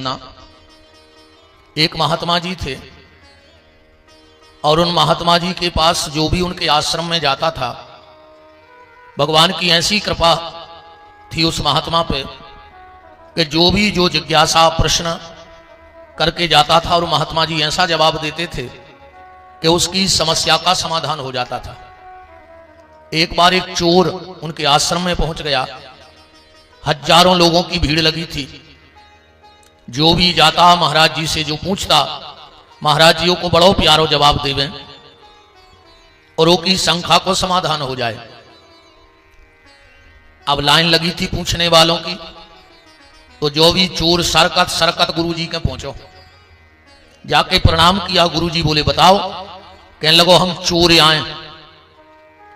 सुनना। एक महात्मा जी थे और उन महात्मा जी के पास जो भी उनके आश्रम में जाता था, भगवान की ऐसी कृपा थी उस महात्मा पे कि जो जिज्ञासा प्रश्न करके जाता था और महात्मा जी ऐसा जवाब देते थे कि उसकी समस्या का समाधान हो जाता था। एक बार एक चोर उनके आश्रम में पहुंच गया। हजारों लोगों की भीड़ लगी थी। जो भी जाता महाराज जी से जो पूछता, महाराज जी को बड़ो प्यारो जवाब देवे और वो की शंका को समाधान हो जाए। अब लाइन लगी थी पूछने वालों की, तो जो भी चोर सरकत गुरु जी के पहुंचो, जाके प्रणाम किया। गुरु जी बोले बताओ। कहने लगो हम चोर आए।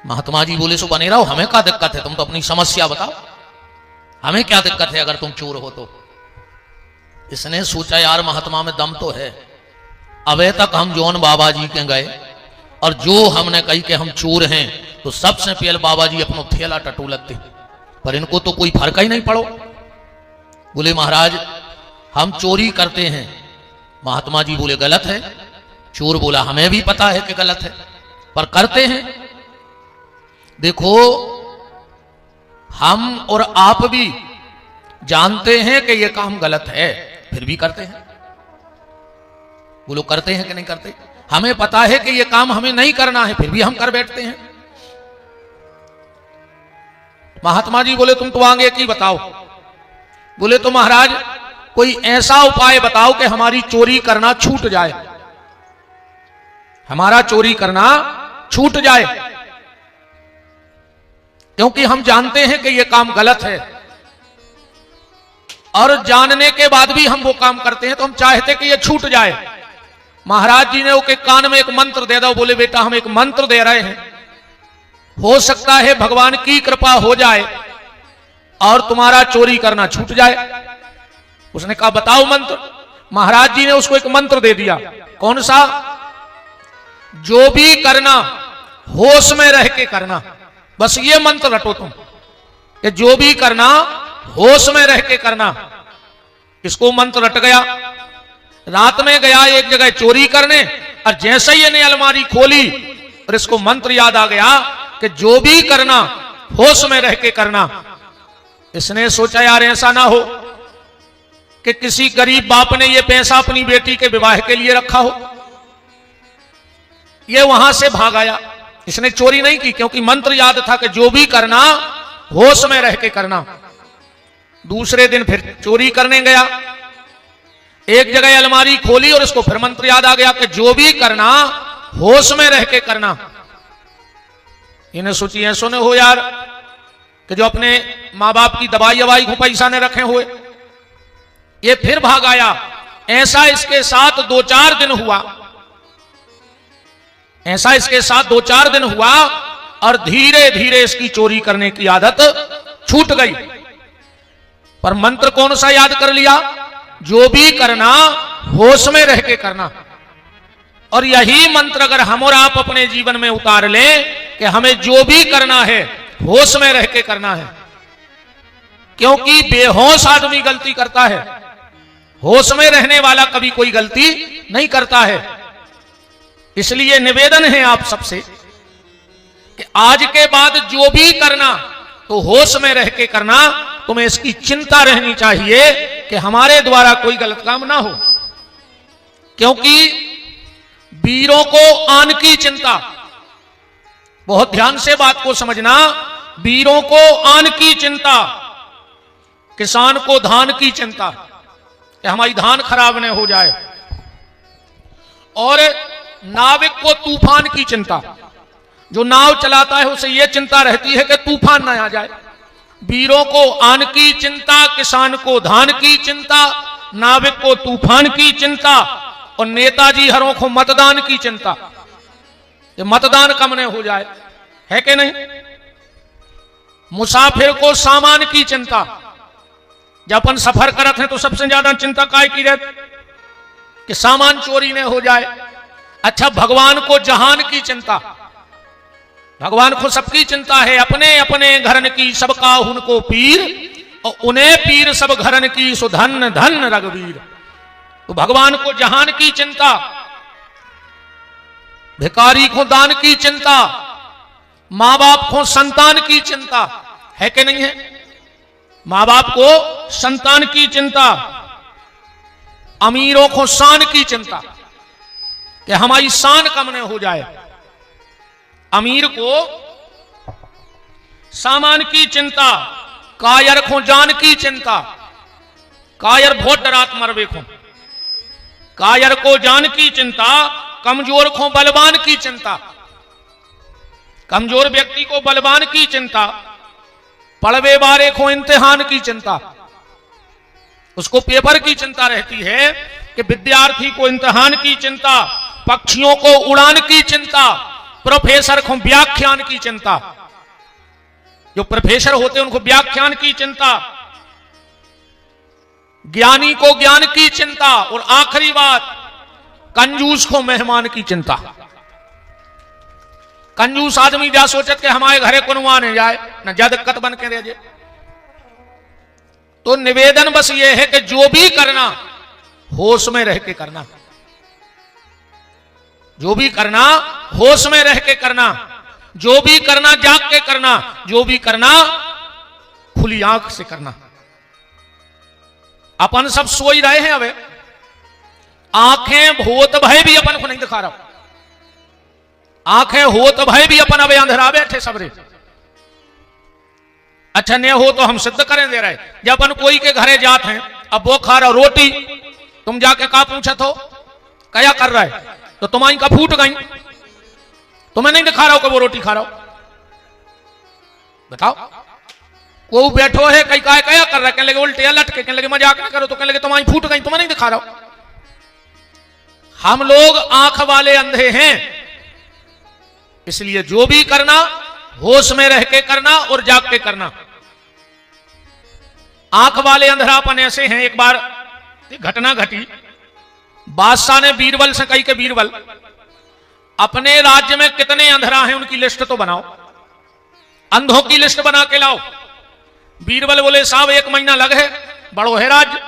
महात्मा जी बोले सो बने रहो, हमें क्या दिक्कत है, तुम तो अपनी समस्या बताओ, हमें क्या दिक्कत है अगर तुम चोर हो तो। इसने सोचा यार महात्मा में दम तो है। अबे तक हम जौन बाबा जी के गए और जो हमने कही कि हम चोर हैं तो सबसे पहले बाबा जी अपनो थैला टटोलते, पर इनको तो कोई फर्क ही नहीं पड़ो। बोले महाराज हम चोरी करते हैं। महात्मा जी बोले गलत है। चोर बोला हमें भी पता है कि गलत है, पर करते हैं। देखो हम और आप भी जानते हैं कि यह काम गलत है, फिर भी करते हैं। वो लोग करते हैं कि नहीं करते? हमें पता है कि यह काम हमें नहीं करना है, फिर भी हम कर बैठते हैं। महात्मा जी बोले तुम तो आगे की बताओ। बोले तो महाराज कोई ऐसा उपाय बताओ कि हमारी चोरी करना छूट जाए, हमारा चोरी करना छूट जाए, क्योंकि हम जानते हैं कि यह काम गलत है और जानने के बाद भी हम वो काम करते हैं, तो हम चाहते कि यह छूट जाए। महाराज जी ने उसके कान में एक मंत्र दे दो। बोले बेटा हम एक मंत्र दे रहे हैं, हो सकता है भगवान की कृपा हो जाए और तुम्हारा चोरी करना छूट जाए। उसने कहा बताओ मंत्र। महाराज जी ने उसको एक मंत्र दे दिया। कौन सा? जो भी करना होश में रह के करना। बस ये मंत्र रटो तुम कि जो भी करना होश में रह के करना। इसको मंत्र रट गया। रात में गया एक जगह चोरी करने और जैसे ही इसने अलमारी खोली और इसको मंत्र याद आ गया कि जो भी करना होश में रह के करना। इसने सोचा यार ऐसा ना हो कि किसी गरीब बाप ने यह पैसा अपनी बेटी के विवाह के लिए रखा हो। यह वहां से भाग आया। इसने चोरी नहीं की क्योंकि मंत्र याद था कि जो भी करना होश में रह के करना। दूसरे दिन फिर चोरी करने गया। एक जगह अलमारी खोली और इसको फिर मंत्र याद आ गया कि जो भी करना होश में रह के करना। इन्हें सोची ऐसो न हो यार कि जो अपने मां बाप की दवाई अवाई को पैसा ने रखे हुए। ये फिर भाग आया। ऐसा इसके साथ 2-4 दिन हुआ। ऐसा इसके साथ 2-4 दिन हुआ और धीरे धीरे इसकी चोरी करने की आदत छूट गई। पर मंत्र कौन सा याद कर लिया? जो भी करना होश में रह के करना। और यही मंत्र अगर हम और आप अपने जीवन में उतार लें कि हमें जो भी करना है होश में रह के करना है, क्योंकि बेहोश आदमी गलती करता है, होश में रहने वाला कभी कोई गलती नहीं करता है। इसलिए निवेदन है आप सबसे कि आज के बाद जो भी करना तो होश में रह के करना। तुम्हें इसकी चिंता रहनी चाहिए कि हमारे द्वारा कोई गलत काम ना हो, क्योंकि वीरों को आन की चिंता। बहुत ध्यान से बात को समझना। वीरों को आन की चिंता, किसान को धान की चिंता कि हमारी धान खराब न हो जाए, और नाविक को तूफान की चिंता। जो नाव चलाता है उसे यह चिंता रहती है कि तूफान ना आ जाए। वीरों को आन की चिंता, किसान को धान की चिंता, नाविक को तूफान की चिंता, और नेताजी हरों को मतदान की चिंता कि मतदान कम न हो जाए, है कि नहीं। मुसाफिर को सामान की चिंता। जब अपन सफर करते हैं तो सबसे ज्यादा चिंता काय की रहती कि सामान चोरी न हो जाए। अच्छा, भगवान को जहान की चिंता। भगवान को सबकी चिंता है। अपने अपने घरन की सबका उनको पीर, और उन्हें पीर सब घरन की सुधन धन रघुवीर। तो भगवान को जहान की चिंता, भिखारी को दान की चिंता, मां बाप को संतान की चिंता है कि नहीं है? मां बाप को संतान की चिंता, अमीरों को शान की चिंता कि हमारी शान कम न हो जाए, अमीर को सामान की चिंता, कायर को जान की चिंता, कायर बहुत डरात मरवे को, कायर को जान की चिंता, कमजोर को बलवान की चिंता, कमजोर व्यक्ति को बलवान की चिंता, पढ़वे वाले को इम्तिहान की चिंता, उसको पेपर की चिंता रहती है कि विद्यार्थी को इम्तिहान की चिंता, पक्षियों को उड़ान की चिंता, प्रोफेसर को व्याख्यान की चिंता, जो प्रोफेसर होते हैं उनको व्याख्यान की चिंता, ज्ञानी को ज्ञान की चिंता, और आखिरी बात कंजूस को मेहमान की चिंता। कंजूस आदमी जा सोचत के हमारे घरे कुनवा नहीं जाए न जदकत बन के रह जाए। तो निवेदन बस ये है कि जो भी करना होश में रह के करना, जो भी करना होश में रह के करना, जो भी करना जाग के करना, जो भी करना खुली आंख से करना। अपन सब सोई रहे हैं, अबे आंखें होत भय भी अपन को नहीं दिखा रहा, आंखें होत भय भी अपन अबे अंधेरा बैठे सबरे। अच्छा नहीं हो तो हम सिद्ध करें दे रहे। जब अपन कोई के घरे जाते हैं, अब वो खा रहा रोटी, तुम जाके कहा पूछत हो क्या कर रहा है, तो तुम्हारी का फूट गई, तुम्हें नहीं दिखा रहा हो कि वो रोटी खा रहा हो। बताओ वो बैठो है कहीं क्या कर रहा है, कहने लगे उल्टे लटके, कहने लगे मजाक ना करो, तो कहने लगे तुम्हारी फूट गई, तुम्हें नहीं दिखा रहा हो। हम लोग आंख वाले अंधे हैं, इसलिए जो भी करना होश में रह के करना और जाग के करना। आंख वाले अंधरापन ऐसे हैं, एक बार घटना घटी, बादशाह ने बीरबल से कही कि बीरबल अपने राज्य में कितने अंधरा हैं उनकी लिस्ट तो बनाओ, अंधों की लिस्ट बना के लाओ। बीरबल बोले साहब 1 महीना लग है, बड़ो है राज्य,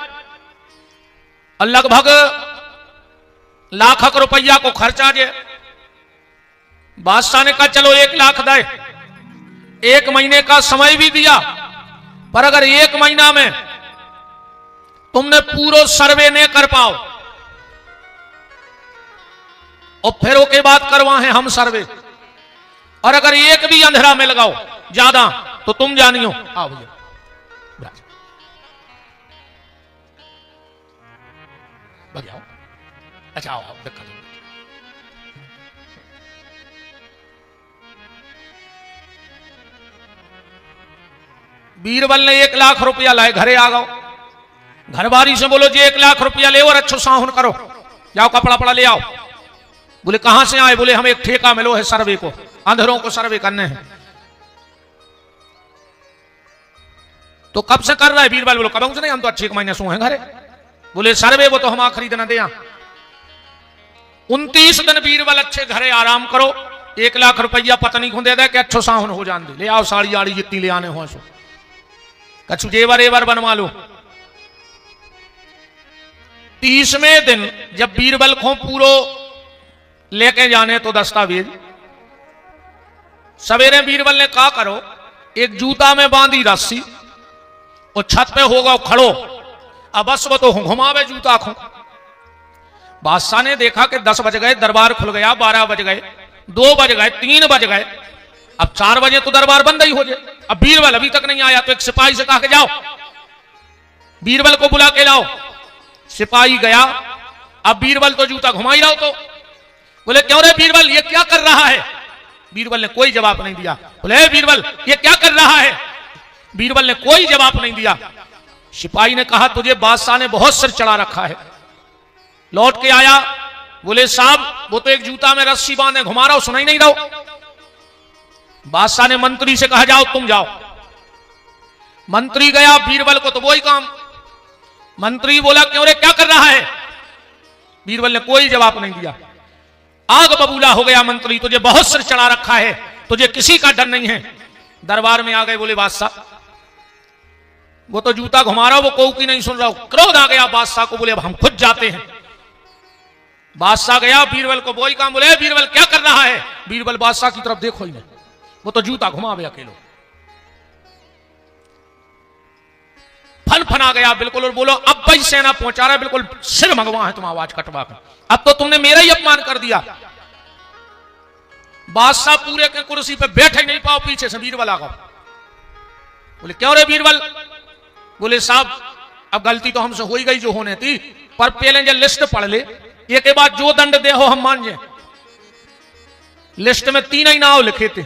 और लगभग लाख रुपया को खर्चा जे। बादशाह ने कहा चलो 1 लाख दे, 1 महीने का समय भी दिया, पर अगर 1 महीना में तुमने पूरा सर्वे नहीं कर पाओ और फिर के बाद करवाए हम सर्वे, और अगर एक भी अंधेरा में लगाओ ज्यादा तो तुम जानियो। आओ भैया बढ़िया, अच्छा आओ देखा दो। बीरबल ने 1 लाख रुपया लाए, घरे आ गओ, घरवारी से बोलो जी 1 लाख रुपया ले और अच्छो साहुन करो, जाओ कपड़ा पड़ा ले आओ। बोले कहां से आए, बोले हमें एक ठेका मिलो है सर्वे को, अंधेरों को सर्वे करने हैं। तो कब से कर रहा है बीरबल, बोलो कब से नहीं, हम तो अच्छे महीने सो हैं घरे। बोले सर्वे वो तो हम आखिरी दिन दे। 29 दिन बीरबल अच्छे घरे आराम करो, 1 लाख रुपया पत्नी को दे दे कि अच्छो साहुन हो जान दे, ले आओ साड़ी आड़ी जितनी ले आने हो सो, कछु जेवर एवर बनवा लो। 30वें दिन जब बीरबल को पूरो लेके जाने तो दस्तावेज, सवेरे बीरबल ने कहा करो एक जूता में बांधी रस्सी और छत पे होगा खड़ो, अब बस वो तो घुमावे जूता को। बादशाह ने देखा कि 10 बज गए, दरबार खुल गया, 12 बज गए, 2 बज गए, 3 बज गए, अब 4 बजे तो दरबार बंद ही हो जाए। अब बीरबल अभी तक नहीं आया, तो एक सिपाही से कहा के जाओ बीरबल को बुला के लाओ। सिपाही गया, अब बीरबल तो जूता घुमा ही रहा हो। तो बोले क्यों रे बीरबल ये क्या कर रहा है? बीरबल ने कोई जवाब नहीं दिया। बोले बीरबल ये क्या कर रहा है? बीरबल ने कोई जवाब नहीं दिया। सिपाही ने कहा तुझे बादशाह ने बहुत सिर चढ़ा रखा है। लौट के आया, बोले साहब वो तो एक जूता में रस्सी बांधे घुमा रहा हो, सुनाई नहीं रहा। बादशाह ने मंत्री से कहा जाओ तुम जाओ। मंत्री गया, बीरबल को तो वही काम। मंत्री बोला क्यों रे क्या कर रहा है? बीरबल ने कोई जवाब नहीं दिया। आग बबूला हो गया मंत्री, तुझे बहुत सिर चढ़ा रखा है, तुझे किसी का डर नहीं है। दरबार में आ गए, बोले बादशाह वो तो जूता घुमा रहा, वो कोई की नहीं सुन रहा। क्रोध आ गया बादशाह को, बोले अब हम खुद जाते हैं। बादशाह गया, बीरबल को वही काम बोले, बीरबल क्या कर रहा है? बीरबल बादशाह की तरफ देखो ही नहीं, वो तो जूता घुमावे अकेलो। फन फना गया बिल्कुल, और बोलो अब भाई सेना पहुंचा रहा है, बिल्कुल सिर मंगवा है तुम आवाज कटवा कर, अब तो तुमने मेरा ही अपमान कर दिया। बादशाह पूरे के कुर्सी पे बैठ ही नहीं पाओ, पीछे से बीरबल आ गया। बोले क्यों रे बीरबल? बोले साहब अब गलती तो हमसे हो ही गई जो होने थी, पर पहले जो लिस्ट पढ़ ले, एक के बाद जो दंड दे हो हम मान जाए। लिस्ट में 3 ही नाव लिखे थे,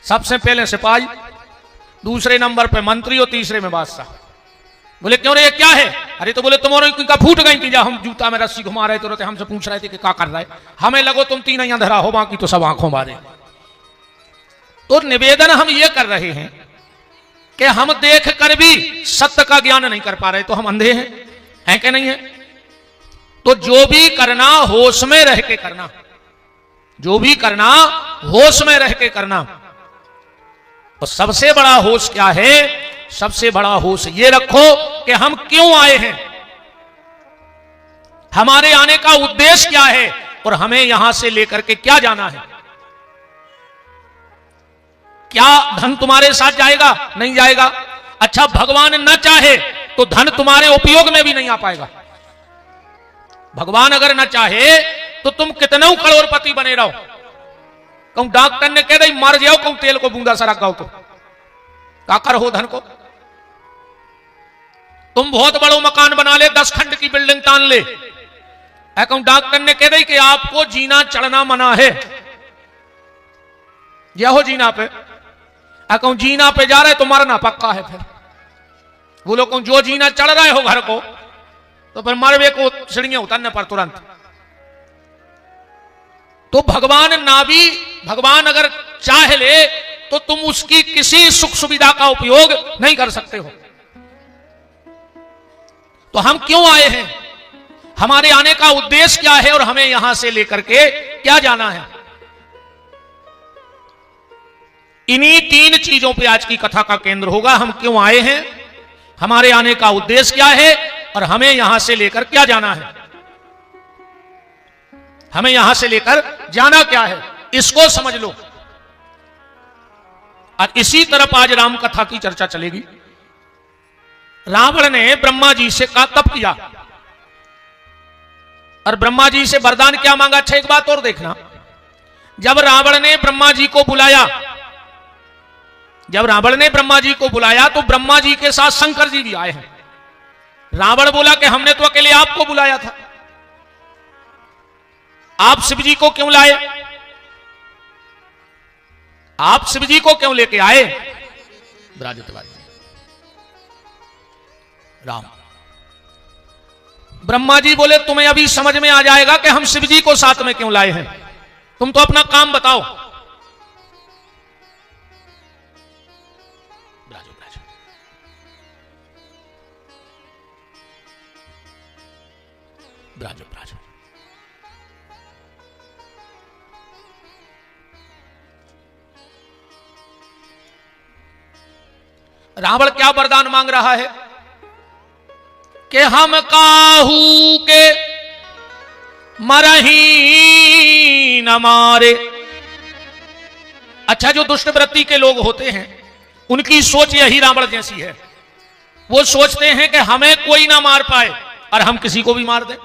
सबसे पहले सिपाही, दूसरे नंबर पे मंत्री और तीसरे में बादशाह। बोले क्यों रे ये क्या है? अरे तो बोले तुम्हारी का फूट गई थी, जब हम जूता में रस्सी घुमा रहे थे, हमसे पूछ रहे थे कि क्या कर रहा है। हमें लगो तुम 3 ही अंधेरा हो, बाकी तो सब आंखों मारे। तो निवेदन हम ये कर रहे हैं कि हम देख कर भी सत्य का ज्ञान नहीं कर पा रहे, तो हम अंधे हैं कि नहीं है? तो जो भी करना होश में रह के करना, जो भी करना होश में रह के करना। और सबसे बड़ा होश क्या है? सबसे बड़ा होश ये रखो कि हम क्यों आए हैं, हमारे आने का उद्देश्य क्या है, और हमें यहां से लेकर के क्या जाना है। क्या धन तुम्हारे साथ जाएगा? नहीं जाएगा। अच्छा भगवान न चाहे तो धन तुम्हारे उपयोग में भी नहीं आ पाएगा। भगवान अगर न चाहे तो तुम कितना करोड़पति बने रहो, कहूं डॉक्टर ने कह दे मर जाओ, कहूं तेल को बूंदा सरक गाओ, तो क्या कर हो धन को? तुम बहुत बड़ो मकान बना ले, 10 खंड की बिल्डिंग तान ले, कहूं डॉक्टर ने कह दे कि आपको जीना चढ़ना मना है, यह हो जीना पे, कहूं जीना पे जा रहे तो मरना पक्का है। फिर वो लोग कहूं जो जीना चढ़ रहे हो घर को, तो फिर मरवे को सीढ़ियां उतरने पर तुरंत। तो भगवान अगर चाह ले तो तुम उसकी किसी सुख सुविधा का उपयोग नहीं कर सकते हो। तो हम क्यों आए हैं, हमारे आने का उद्देश्य क्या है, और हमें यहां से लेकर के क्या जाना है। इन्हीं 3 चीजों पे आज की कथा का केंद्र होगा। हम क्यों आए हैं, हमारे आने का उद्देश्य क्या है, और हमें यहां से लेकर क्या जाना है। हमें यहां से लेकर जाना क्या है, इसको समझ लो। और इसी तरफ आज राम कथा की चर्चा चलेगी। रावण ने ब्रह्मा जी से का तप किया, और ब्रह्मा जी से वरदान क्या मांगा। अच्छा एक बात और देखना, जब रावण ने ब्रह्मा जी को बुलाया, तो ब्रह्मा जी के साथ शंकर जी भी आए हैं। रावण बोला कि हमने तो अकेले आपको बुलाया था, आप शिव जी को क्यों लाए, आप शिव जी को क्यों लेके आए। राम ब्रह्मा जी बोले तुम्हें अभी समझ में आ जाएगा कि हम शिव जी को साथ में क्यों लाए हैं, तुम तो अपना काम बताओ। रावण क्या वरदान मांग रहा है कि हम काहू के मरही न मारे। अच्छा जो दुष्ट वृत्ति के लोग होते हैं उनकी सोच यही रावण जैसी है। वो सोचते हैं कि हमें कोई ना मार पाए और हम किसी को भी मार दें,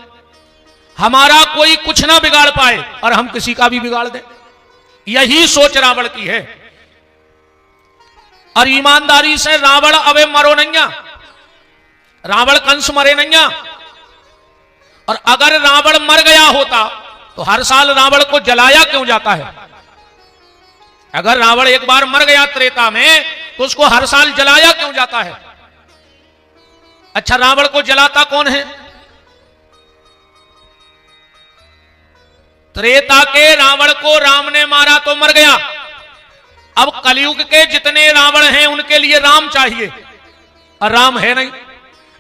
हमारा कोई कुछ ना बिगाड़ पाए और हम किसी का भी बिगाड़ दें। यही सोच रावण की है। और ईमानदारी से रावण अबे मरो नैया, रावण कंस मरे नैया। और अगर रावण मर गया होता तो हर साल रावण को जलाया क्यों जाता है। अगर रावण एक बार मर गया त्रेता में तो उसको हर साल जलाया क्यों जाता है। अच्छा रावण को जलाता कौन है। त्रेता के रावण को राम ने मारा तो मर गया। अब कलयुग के जितने रावण हैं उनके लिए राम चाहिए और राम है नहीं।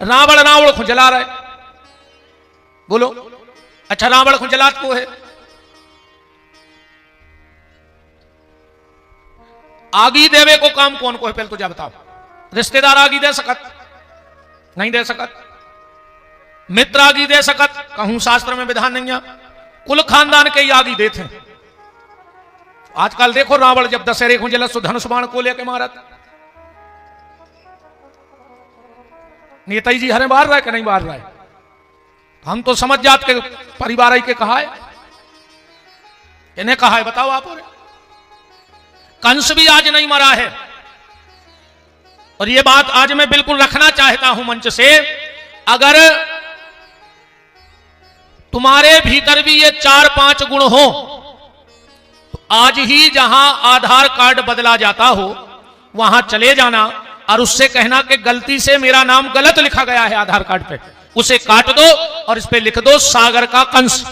रावण को जला रहा है। बोलो अच्छा रावण को जलात को है। आगी देवे को काम कौन को है पहले तो जा बताओ। रिश्तेदार आगी दे सकत, नहीं दे सकत। मित्र आगी दे सकत, कहूं शास्त्र में विधान नहीं है। कुल खानदान के ही आगी देते। आजकल देखो रावण जब दशहरे को जलस तो धनुष बाण को लेके मारत। नेताजी जी हरे मार रहा है कि नहीं मार रहा है? हम तो समझ जात के परिवार के कहा है, इन्हें कहा है, बताओ आप। कंस भी आज नहीं मरा है। और ये बात आज मैं बिल्कुल रखना चाहता हूं मंच से, अगर तुम्हारे भीतर भी ये 4-5 गुण हो तो आज ही जहां आधार कार्ड बदला जाता हो वहां चले जाना और उससे कहना कि गलती से मेरा नाम गलत लिखा गया है आधार कार्ड पे, उसे काट दो और इस पे लिख दो सागर का कंस।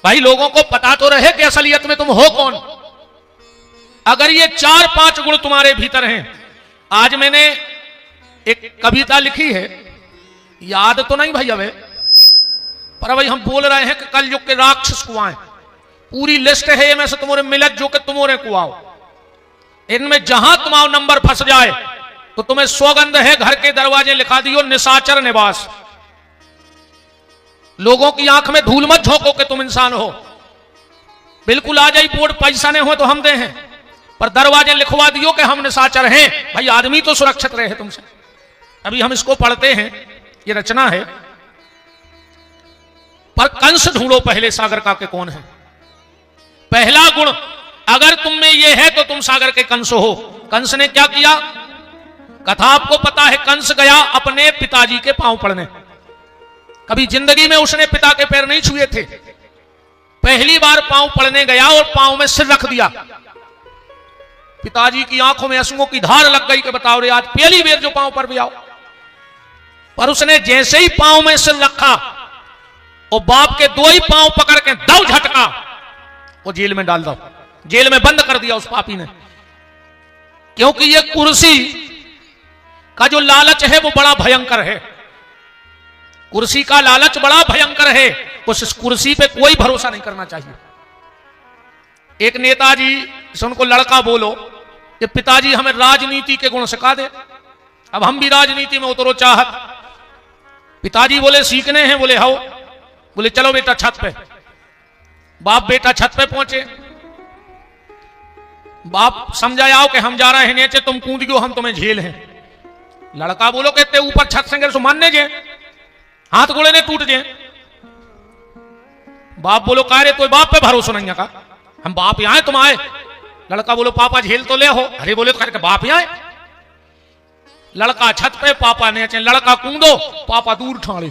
भाई लोगों को पता तो रहे कि असलियत में तुम हो कौन। अगर ये 4-5 गुण तुम्हारे भीतर हैं। आज मैंने एक कविता लिखी है, याद तो नहीं भाई अबे, पर भाई हम बोल रहे हैं कि कलयुग के राक्षस कुआं, पूरी लिस्ट है ये में से तुम्हारे मिलत जो कि तुम्हारे कुआओ, इनमें जहां तुम्हारा नंबर फंस जाए तो तुम्हें सौगंध है घर के दरवाजे लिखा दियो निशाचर निवास। लोगों की आंख में धूल मत झोंको कि तुम इंसान हो। बिल्कुल आ जाए बोर्ड, पैसा नहीं हो तो हम दे हैं, पर दरवाजे लिखवा दियो कि हम निशाचर हैं। भाई आदमी तो सुरक्षित रहे तुमसे। अभी हम इसको पढ़ते हैं, ये रचना है। पर कंस ढूंढो पहले सागर का के कौन है। पहला गुण अगर तुम में ये है तो तुम सागर के कंस हो। कंस ने क्या किया, कथा आपको पता है। कंस गया अपने पिताजी के पांव पड़ने। कभी जिंदगी में उसने पिता के पैर नहीं छुए थे। पहली बार पांव पड़ने गया और पांव में सिर रख दिया। पिताजी की आंखों में आंसुओं की धार लग गई कि बताओ रे आज पहली बार जो पांव पर भी आओ। पर उसने जैसे ही पांव में सिर रखा और बाप के 2 ही पांव पकड़ के दो झटका, वो जेल में डाल दो, जेल में बंद कर दिया उस पापी ने। क्योंकि ये कुर्सी का जो लालच है वो बड़ा भयंकर है। कुर्सी का लालच बड़ा भयंकर है। उस कुर्सी पे कोई भरोसा नहीं करना चाहिए। एक नेताजी से उनको लड़का बोलो कि पिताजी हमें राजनीति के गुण सिखा दे, अब हम भी राजनीति में उतरो चाहत। पिताजी बोले सीखने हैं, बोले हाओ। बोले चलो बेटा छत पे। बाप बेटा छत पे पहुंचे। बाप समझाया कि हम जा रहे हैं नीचे, तुम कूद गयो, हम तुम्हें झेल हैं। लड़का बोलो कहते ऊपर छत से गिर सो मानने जे, हाथ गोड़े ने टूट जे। बाप बोलो कह रहे तो बाप पे भरोसा नहीं है का, हम बाप यहां तुम आए। लड़का बोलो पापा झेल तो ले हो। अरे बोले तो करके बाप यहां। लड़का छत पे, पापा नीचे। लड़का कूदो, पापा दूर ठाणे,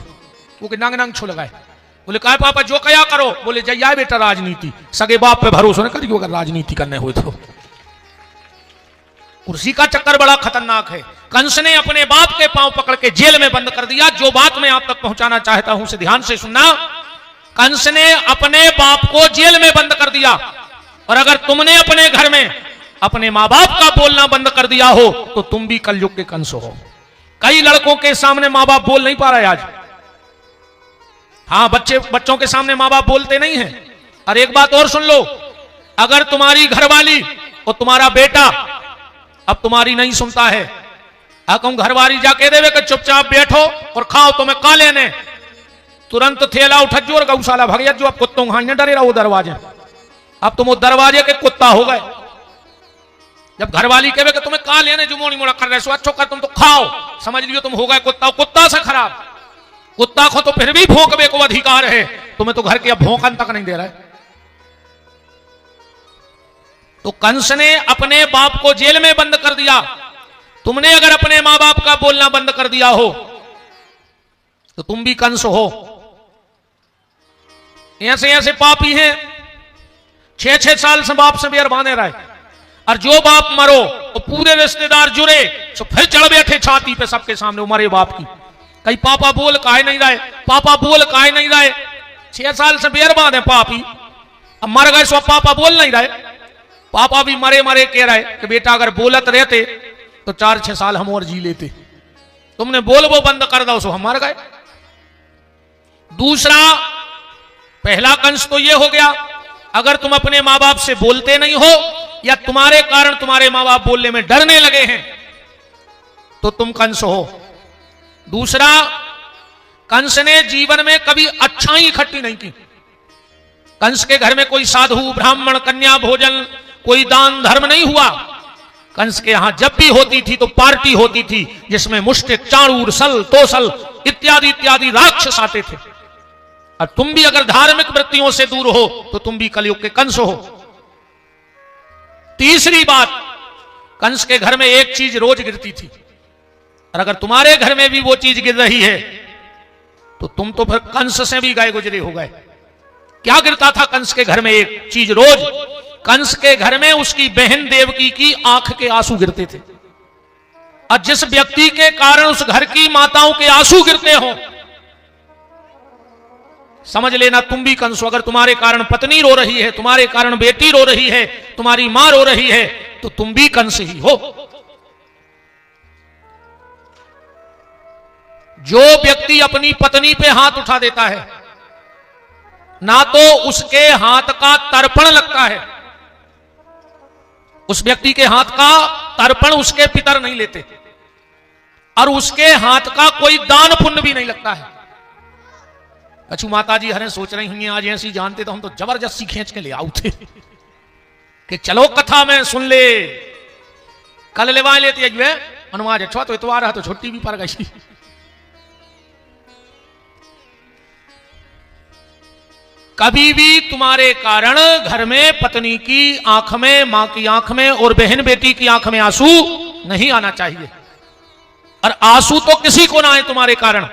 वो नंग नंग छुल गए। बोले कहा पापा जो कया करो। बोले जया बेटा राजनीति, सगे बाप पे भरोसा न करियो अगर राजनीति करने हुए तो। कुर्सी का चक्कर बड़ा खतरनाक है। कंस ने अपने बाप के पांव पकड़ के जेल में बंद कर दिया। जो बात मैं आप तक पहुंचाना चाहता हूं उसे ध्यान से सुनना। कंस ने अपने बाप को जेल में बंद कर दिया। और अगर तुमने अपने घर में अपने मां बाप का बोलना बंद कर दिया हो तो तुम भी कलयुग के कंस हो। कई लड़कों के सामने मां बाप बोल नहीं पा रहे आज। हाँ, बच्चों के सामने मां बाप बोलते नहीं हैं। और एक बात और सुन लो, अगर तुम्हारी घरवाली और तुम्हारा बेटा अब तुम्हारी नहीं सुनता है, कहूं घरवाली जाके देवे कि चुपचाप बैठो और खाओ, तुम्हें का लेने, तुरंत थैला उठा जो और गौशाला भगैया जो। अब कुत्तों खाई न डरे रहो दरवाजे, अब तुम वो दरवाजे के कुत्ता हो गए। जब घरवाली कहे कि तुम्हें का लेने, जो मोड़ी मोड़ा कर रहे सो अच्छो कर, तुम तो खाओ, समझ लियो तुम हो गए कुत्ता। कुत्ता से खराब, कुत्ता को तो फिर भी भौंकने को अधिकार है, तुम्हें तो घर के अब भौंकन तक नहीं दे रहा है। तो कंस ने अपने बाप को जेल में बंद कर दिया। तुमने अगर अपने मां बाप का बोलना बंद कर दिया हो तो तुम भी कंस हो। ऐसे ऐसे पापी हैं 6-6 साल से बाप से बेर बांधे रहे, और जो बाप मरो तो पूरे रिश्तेदार जुड़े तो फिर चढ़ बैठे छाती पे सबके सामने मरे बाप की। कहीं पापा बोल काहे नहीं रहे, पापा बोल काहे नहीं रहे। 6 साल से बेर बांधे पापी, अब मर गए सो पापा बोल नहीं रहे। पापा भी मरे मरे कह रहे कि बेटा अगर बोलत रहते तो 4-6 साल हम और जी लेते, तुमने बोल वो बंद कर दो सो हम मर गए। दूसरा, पहला कंस तो ये हो गया, अगर तुम अपने मां बाप से बोलते नहीं हो या तुम्हारे कारण तुम्हारे मां बाप बोलने में डरने लगे हैं तो तुम कंस हो। दूसरा, कंस ने जीवन में कभी अच्छाई इकट्ठी नहीं की। कंस के घर में कोई साधु, ब्राह्मण, कन्या भोजन, कोई दान धर्म नहीं हुआ। कंस के यहां जब भी होती थी तो पार्टी होती थी जिसमें मुष्टिक, चाणूर, सल, तोसल इत्यादि इत्यादि राक्षस आते थे। और तुम भी अगर धार्मिक वृत्तियों से दूर हो तो तुम भी कलयुग के कंस हो। तीसरी बात, कंस के घर में एक चीज रोज गिरती थी, और अगर तुम्हारे घर में भी वो चीज गिर रही है तो तुम तो फिर कंस से भी गए गुजरे हो गए। क्या गिरता था कंस के घर में? एक चीज रोज, कंस के घर में उसकी बहन देवकी की आंख के आंसू गिरते थे। और जिस व्यक्ति के कारण उस घर की माताओं के आंसू गिरते हो, समझ लेना तुम भी कंस हो। अगर तुम्हारे कारण पत्नी रो रही है, तुम्हारे कारण बेटी रो रही है, तुम्हारी मां रो रही है, तो तुम भी कंस ही हो। जो व्यक्ति अपनी पत्नी पे हाथ उठा देता है, ना तो उसके हाथ का तर्पण लगता है, उस व्यक्ति के हाथ का तर्पण उसके पितर नहीं लेते, और उसके हाथ का कोई दान पुण्य भी नहीं लगता है। कछु माता जी हरे सोच रही हुई आज ऐसी जानते तो हम तो जबरदस्ती खींच के ले आऊ थे कि चलो कथा में सुन ले, कल लेवा लेती है अनुवाज अच्छा तो इतवार है तो छुट्टी भी पड़ गई। कभी भी तुम्हारे कारण घर में पत्नी की आंख में, मां की आंख में और बहन बेटी की आंख में आंसू नहीं आना चाहिए। और आंसू तो किसी को ना आए तुम्हारे कारण।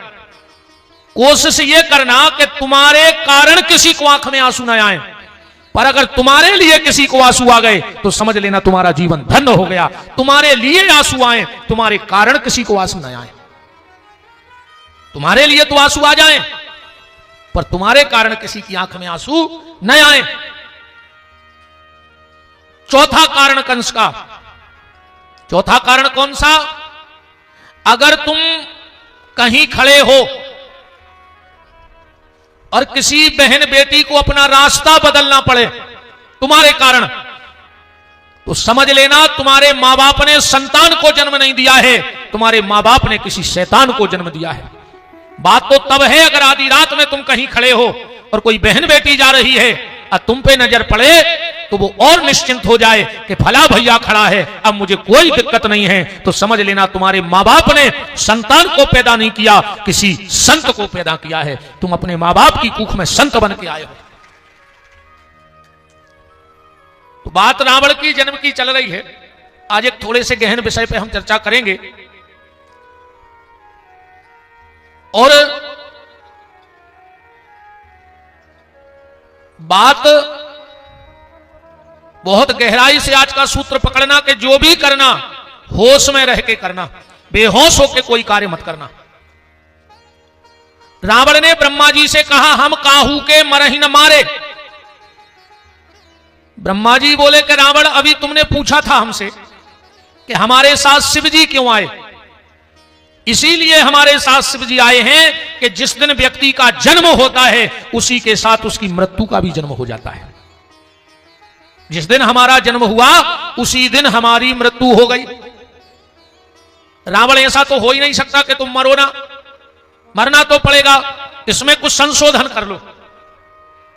कोशिश ये करना कि तुम्हारे कारण किसी को आंख में आंसू ना आए, पर अगर तुम्हारे लिए किसी को आंसू आ गए तो समझ लेना तुम्हारा जीवन धन्य हो गया। तुम्हारे लिए आंसू आए, तुम्हारे कारण किसी को आंसू ना आए। तुम्हारे लिए तो आंसू आ जाए, पर तुम्हारे कारण किसी की आंख में आंसू न आए। चौथा कारण कंस का, चौथा कारण कौन सा? अगर तुम कहीं खड़े हो और किसी बहन बेटी को अपना रास्ता बदलना पड़े तुम्हारे कारण, तो समझ लेना तुम्हारे मां बाप ने संतान को जन्म नहीं दिया है, तुम्हारे मां बाप ने किसी शैतान को जन्म दिया है। बात तो तब है अगर आधी रात में तुम कहीं खड़े हो और कोई बहन बेटी जा रही है और तुम पे नजर पड़े तो वो और निश्चिंत हो जाए कि फला भैया खड़ा है, अब मुझे कोई दिक्कत नहीं है, तो समझ लेना तुम्हारे मां बाप ने संतान को पैदा नहीं किया, किसी संत को पैदा किया है। तुम अपने मां बाप की कुख में संत बन के आए हो। तो बात रावण की जन्म की चल रही है। आज एक थोड़े से गहन विषय पे हम चर्चा करेंगे, और बात बहुत गहराई से आज का सूत्र पकड़ना कि जो भी करना होश में रह के करना, बेहोश होके कोई कार्य मत करना। रावण ने ब्रह्मा जी से कहा हम काहू के मरही न मारे। ब्रह्मा जी बोले कि रावण अभी तुमने पूछा था हमसे कि हमारे साथ शिव जी क्यों आए। इसीलिए हमारे साथ शिव जी आए हैं कि जिस दिन व्यक्ति का जन्म होता है उसी के साथ उसकी मृत्यु का भी जन्म हो जाता है। जिस दिन हमारा जन्म हुआ उसी दिन हमारी मृत्यु हो गई। रावण ऐसा तो हो ही नहीं सकता कि तुम मरो ना, मरना तो पड़ेगा, इसमें कुछ संशोधन कर लो।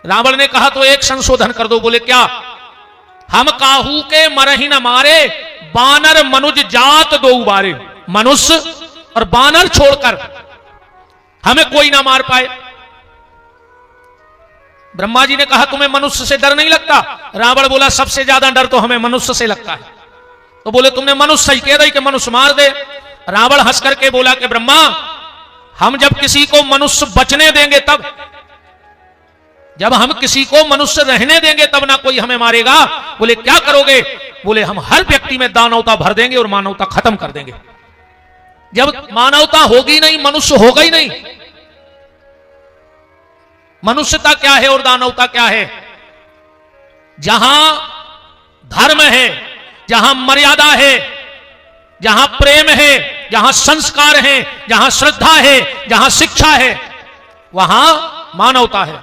रावण ने कहा तो एक संशोधन कर दो। बोले क्या? हम काहू के मरही न मारे, बानर मनुज जात दो उबारे। मनुष्य और बानर छोड़कर हमें कोई ना मार पाए। ब्रह्मा जी ने कहा तुम्हें मनुष्य से डर नहीं लगता? रावण बोला सबसे ज्यादा डर तो हमें मनुष्य से लगता है। तो बोले तुमने मनुष्य सही कह रही कि मनुष्य मार दे। रावण हंस करके बोला कि ब्रह्मा हम जब किसी को मनुष्य बचने देंगे तब, जब हम किसी को मनुष्य रहने देंगे तब ना कोई हमें मारेगा। बोले क्या करोगे? बोले हम हर व्यक्ति में दानवता भर देंगे और मानवता खत्म कर देंगे। जब मानवता होगी नहीं, मनुष्य होगा ही नहीं। मनुष्यता क्या है और दानवता क्या है? जहां धर्म है, जहां मर्यादा है, जहां प्रेम है, जहां संस्कार है, जहां श्रद्धा है, जहां शिक्षा है, वहां मानवता है।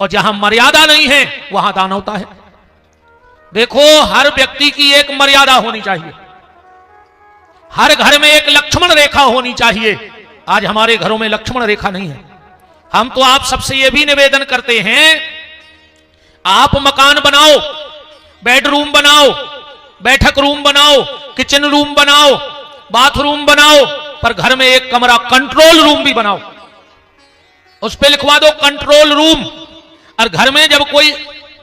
और जहां मर्यादा नहीं है वहां दानवता है। देखो हर व्यक्ति की एक मर्यादा होनी चाहिए, हर घर में एक लक्ष्मण रेखा होनी चाहिए आज हमारे घरों में लक्ष्मण रेखा नहीं है। हम तो आप सबसे यह भी निवेदन करते हैं, आप मकान बनाओ, बेडरूम बनाओ, बैठक रूम बनाओ, किचन रूम बनाओ, बाथरूम बनाओ, पर घर में एक कमरा कंट्रोल रूम भी बनाओ, उस पर लिखवा दो कंट्रोल रूम। और घर में जब कोई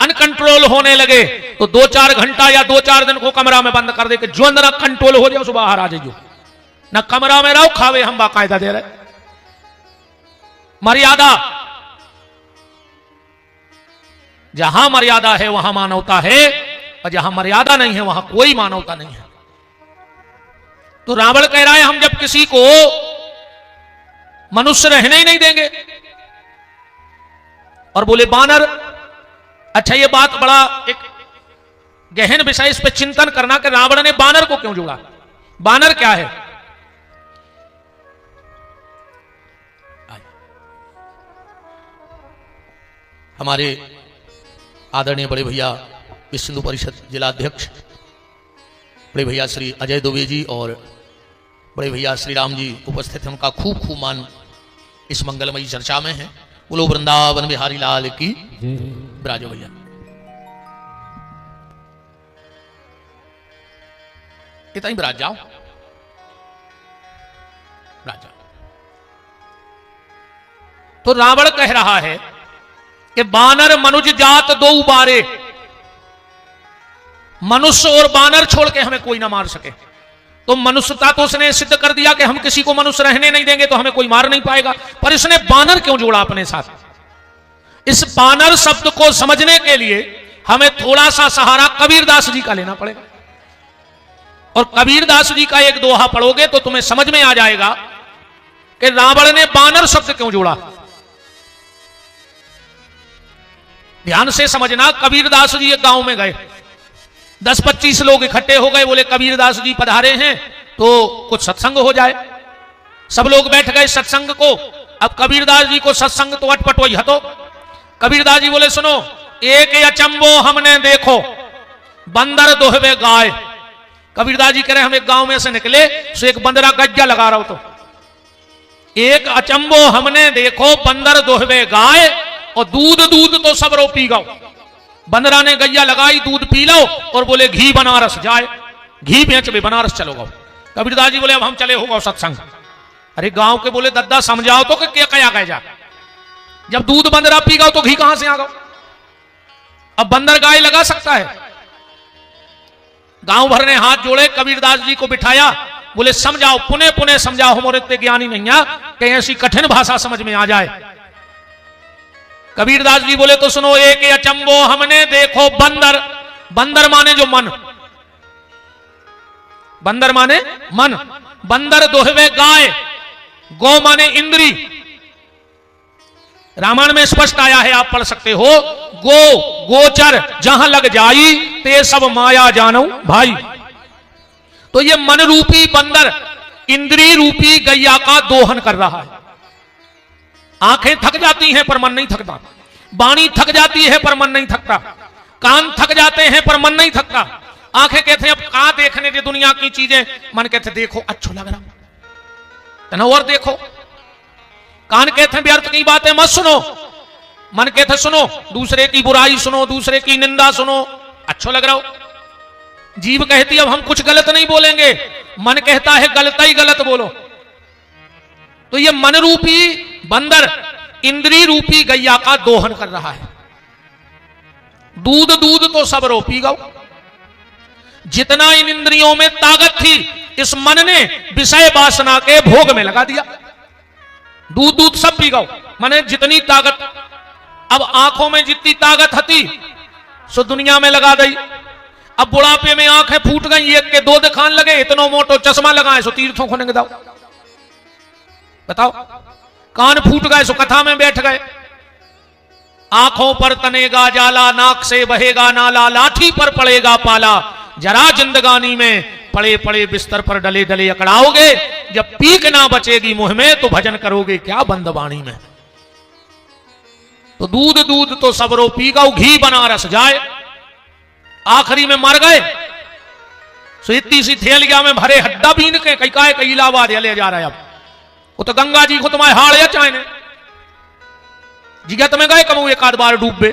अनकंट्रोल होने लगे तो 2-4 घंटा या 2-4 दिन को कमरा में बंद कर दे कि जो अंदर कंट्रोल हो जाए, बाहर आ जाइयो, ना कमरा में रहो, खावे हम बाकायदा दे रहे। मर्यादा, जहां मर्यादा है वहां मानवता है, और जहां मर्यादा नहीं है वहां कोई मानवता नहीं है। तो रावण कह रहा है हम जब किसी को मनुष्य रहने ही नहीं देंगे। और बोले बानर, अच्छा ये बात बड़ा एक गहन विषय, इस पर चिंतन करना कि रावण ने बानर को क्यों जोड़ा, बानर क्या है। हमारे आदरणीय बड़े भैया विश्व हिंदू परिषद जिलाध्यक्ष बड़े भैया श्री अजय दुबे जी और बड़े भैया श्री राम जी उपस्थित हैं, उनका खूब खूब मान इस मंगलमयी चर्चा में है। बोलो वृंदावन बिहारी लाल की विराजो भैया। इतना ही विराज जाओ, विराज जाओ। तो रावण कह रहा है कि बानर मनुज जात दो उबारे, मनुष्य और बानर छोड़ के हमें कोई ना मार सके। तो मनुष्यता तो उसने सिद्ध कर दिया कि हम किसी को मनुष्य रहने नहीं देंगे तो हमें कोई मार नहीं पाएगा, पर इसने बानर क्यों जोड़ा अपने साथ। इस बानर शब्द को समझने के लिए हमें थोड़ा सा सहारा कबीरदास जी का लेना पड़ेगा। और कबीरदास जी का एक दोहा पढ़ोगे तो तुम्हें समझ में आ जाएगा कि रावण ने बानर शब्द क्यों जोड़ा। ध्यान से समझना, कबीरदास जी एक गांव में गए, 10-25 लोग इकट्ठे हो गए, बोले कबीरदास जी पधारे हैं तो कुछ सत्संग हो जाए। सब लोग बैठ गए सत्संग को। अब कबीरदास जी को सत्संग तो अटपट वही हतो। कबीरदास जी बोले सुनो, एक अचंबो हमने देखो, बंदर दोहवे गाय। कबीरदास जी कह रहे हम एक गांव में से निकले, सो एक बंदरा गज्जा लगा रहा हो, तो एक अचंबो हमने देखो, बंदर दोहवे गाय, और दूध तो सब रो पी गो। बंदरा ने गैया लगाई, दूध पी लो, और बोले घी बनारस जाए, घी बेच भी बनारस चलो गो। कबीरदास जी बोले अब हम चले होगा सत्संग। अरे गांव के बोले दद्दा समझाओ तो कि क्या कह जा, जब दूध बंदरा पी गो तो घी कहां से आ गो। अब बंदर गाय लगा सकता है। गांव भर ने हाथ जोड़े, कबीरदास जी को बिठाया, बोले समझाओ, पुनः पुनः समझाओ, हमारे इतने ज्ञानी नहीं है कि ऐसी कठिन भाषा समझ में आ जाए। कबीरदास जी बोले तो सुनो, एक अचंबो हमने देखो, बंदर, बंदर माने जो मन, बंदर माने मन, बंदर दोहवे गाय, गो माने इंद्री। रामायण में स्पष्ट आया है, आप पढ़ सकते हो, गो गोचर जहां लग जाई ते सब माया जानो भाई। तो ये मन रूपी बंदर इंद्री रूपी गैया का दोहन कर रहा है। आंखें थक जाती हैं पर मन नहीं थकता, वाणी थक जाती है पर मन नहीं थकता, कान थक जाते हैं पर मन नहीं थकता। आंखें कहते हैं अब कहां देखने दे दुनिया की चीजें, मन कहते देखो अच्छा लग रहा, और देखो। कान कहते हैं व्यर्थ की बातें मत सुनो, मन कहते सुनो दूसरे की बुराई सुनो, दूसरे की निंदा सुनो, अच्छा लग रहा हो। जीभ कहती अब हम कुछ गलत नहीं बोलेंगे, मन कहता है गलत ही गलत बोलो। तो ये मन रूपी बंदर इंद्री रूपी गैया का दोहन कर रहा है। दूध तो सब रो पी गो। जितना इन इंद्रियों में ताकत थी, इस मन ने विषय वासना के भोग में लगा दिया। दूध सब पी गो, माने जितनी ताकत, अब आंखों में जितनी ताकत थी सो दुनिया में लगा दी। अब बुढ़ापे में आंखें फूट गई, एक के दो दिखान लगे, इतना मोटो चश्मा लगाए सो तीर्थों को निगदाओ। बताओ, कान फूट गए सो कथा में बैठ गए। आंखों पर तनेगा जाला, नाक से बहेगा नाला, लाठी पर पड़ेगा पाला, जरा जिंदगानी में पड़े पड़े बिस्तर पर डले डले अकड़ाओगे, जब पीक ना बचेगी मुंह में तो भजन करोगे क्या बंदवाणी में। तो दूध तो सबरो पी गौ, घी बनारस जाए। आखिरी में मर गए सो इतनी सी थैलिया में भरे हड्डा बीन के कई इलाहाबाद ले जा रहा है। अब वो तो गंगा जी को तुम्हारे हाड़ या चाहे जिज्ञा तुम्हें गए कमू एक आध बार डूब बे।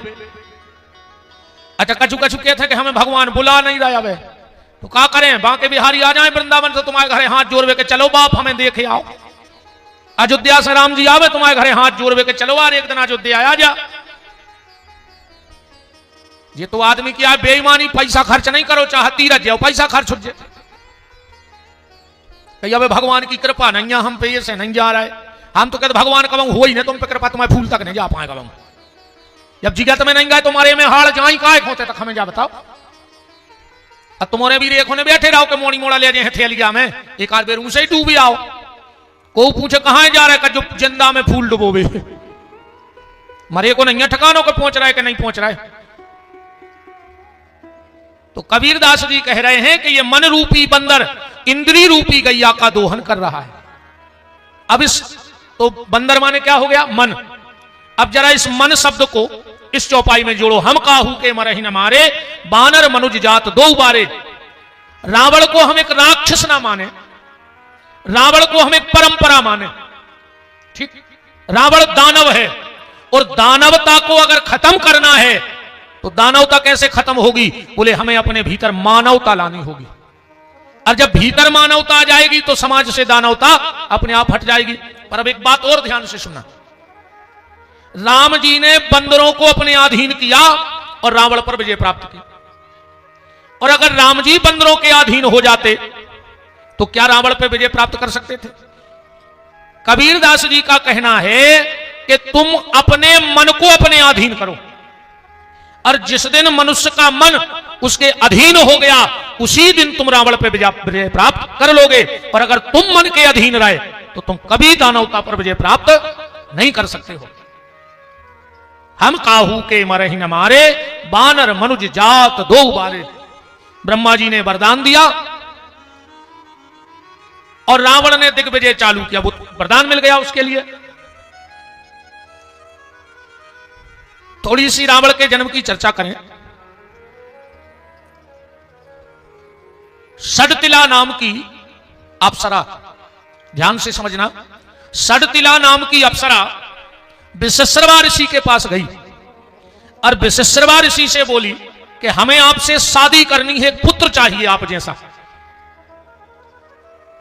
अच्छा कछु कछु कहते कि हमें भगवान बुला नहीं रहा वे, तो क्या करें, बांके बिहारी आ जाए वृंदावन से तुम्हारे घरे हाथ जोड़वे के चलो बाप हमें देखे आओ। अयोध्या से राम जी आवे तुम्हारे घरे हाथ जोड़वे के चलो यार एक दिन अयोध्या आ जा। ये तो आदमी की बेईमानी, पैसा खर्च नहीं करो चाहे तीरथ जाओ पैसा खर्च हो जाए। अब भगवान की कृपा नहीं है हम पे, ये से नहीं जा रहा है। हम तो कहते भगवान का हो ही नहीं तुम पे कृपा, तुम्हारे फूल तक नहीं जा पाएगा। बम जब जिगत में नहीं गए तुम्हारे में हाड़ जाई का होते तक हमें जा बताओ। अब तुम्हारे भी रेखों ने बैठे रहो के मोड़ी मोड़ा ले जाए थैलिया में, एक आध बेर उनसे ही डूबी आओ। को पूछे कहां जा रहा है, जो जिंदा में फूल डुबोबे। मरे को नहीं ठिकानों को पहुंच रहा है कि नहीं पहुंच रहा है। तो कबीरदास जी कह रहे हैं कि ये मन रूपी बंदर इंद्री रूपी गैया का दोहन कर रहा है। अब इस तो बंदर माने क्या हो गया, मन। अब जरा इस मन शब्द को इस चौपाई में जोड़ो। हम काहू के मरही न मारे, बानर मनुज जात दो बारे। रावण को हम एक राक्षस ना माने, रावण को हम एक परंपरा माने। ठीक, रावण दानव है और दानवता को अगर खत्म करना है तो दानवता कैसे खत्म होगी, बोले हमें अपने भीतर मानवता लानी होगी। और जब भीतर मानवता आ जाएगी तो समाज से दानवता अपने आप हट जाएगी। पर अब एक बात और ध्यान से सुनना, राम जी ने बंदरों को अपने अधीन किया और रावण पर विजय प्राप्त की। और अगर राम जी बंदरों के अधीन हो जाते तो क्या रावण पर विजय प्राप्त कर सकते थे? कबीरदास जी का कहना है कि तुम अपने मन को अपने अधीन करो, और जिस दिन मनुष्य का मन उसके अधीन हो गया उसी दिन तुम रावण पर विजय प्राप्त कर लोगे। और अगर तुम मन के अधीन रहे तो तुम कभी दानवता पर विजय प्राप्त नहीं कर सकते हो। हम काहू के मरहि न मारे, बानर मनुज जात दो बारे। ब्रह्मा जी ने वरदान दिया और रावण ने दिग्विजय चालू किया, वो वरदान मिल गया उसके लिए। थोड़ी सी रावण के जन्म की चर्चा करें। षडतिला नाम की अप्सरा, ध्यान से समझना, षडतिला नाम की अप्सरा विश्रवा ऋषि के पास गई और विश्रवा ऋषि से बोली कि हमें आपसे शादी करनी है, एक पुत्र चाहिए आप जैसा,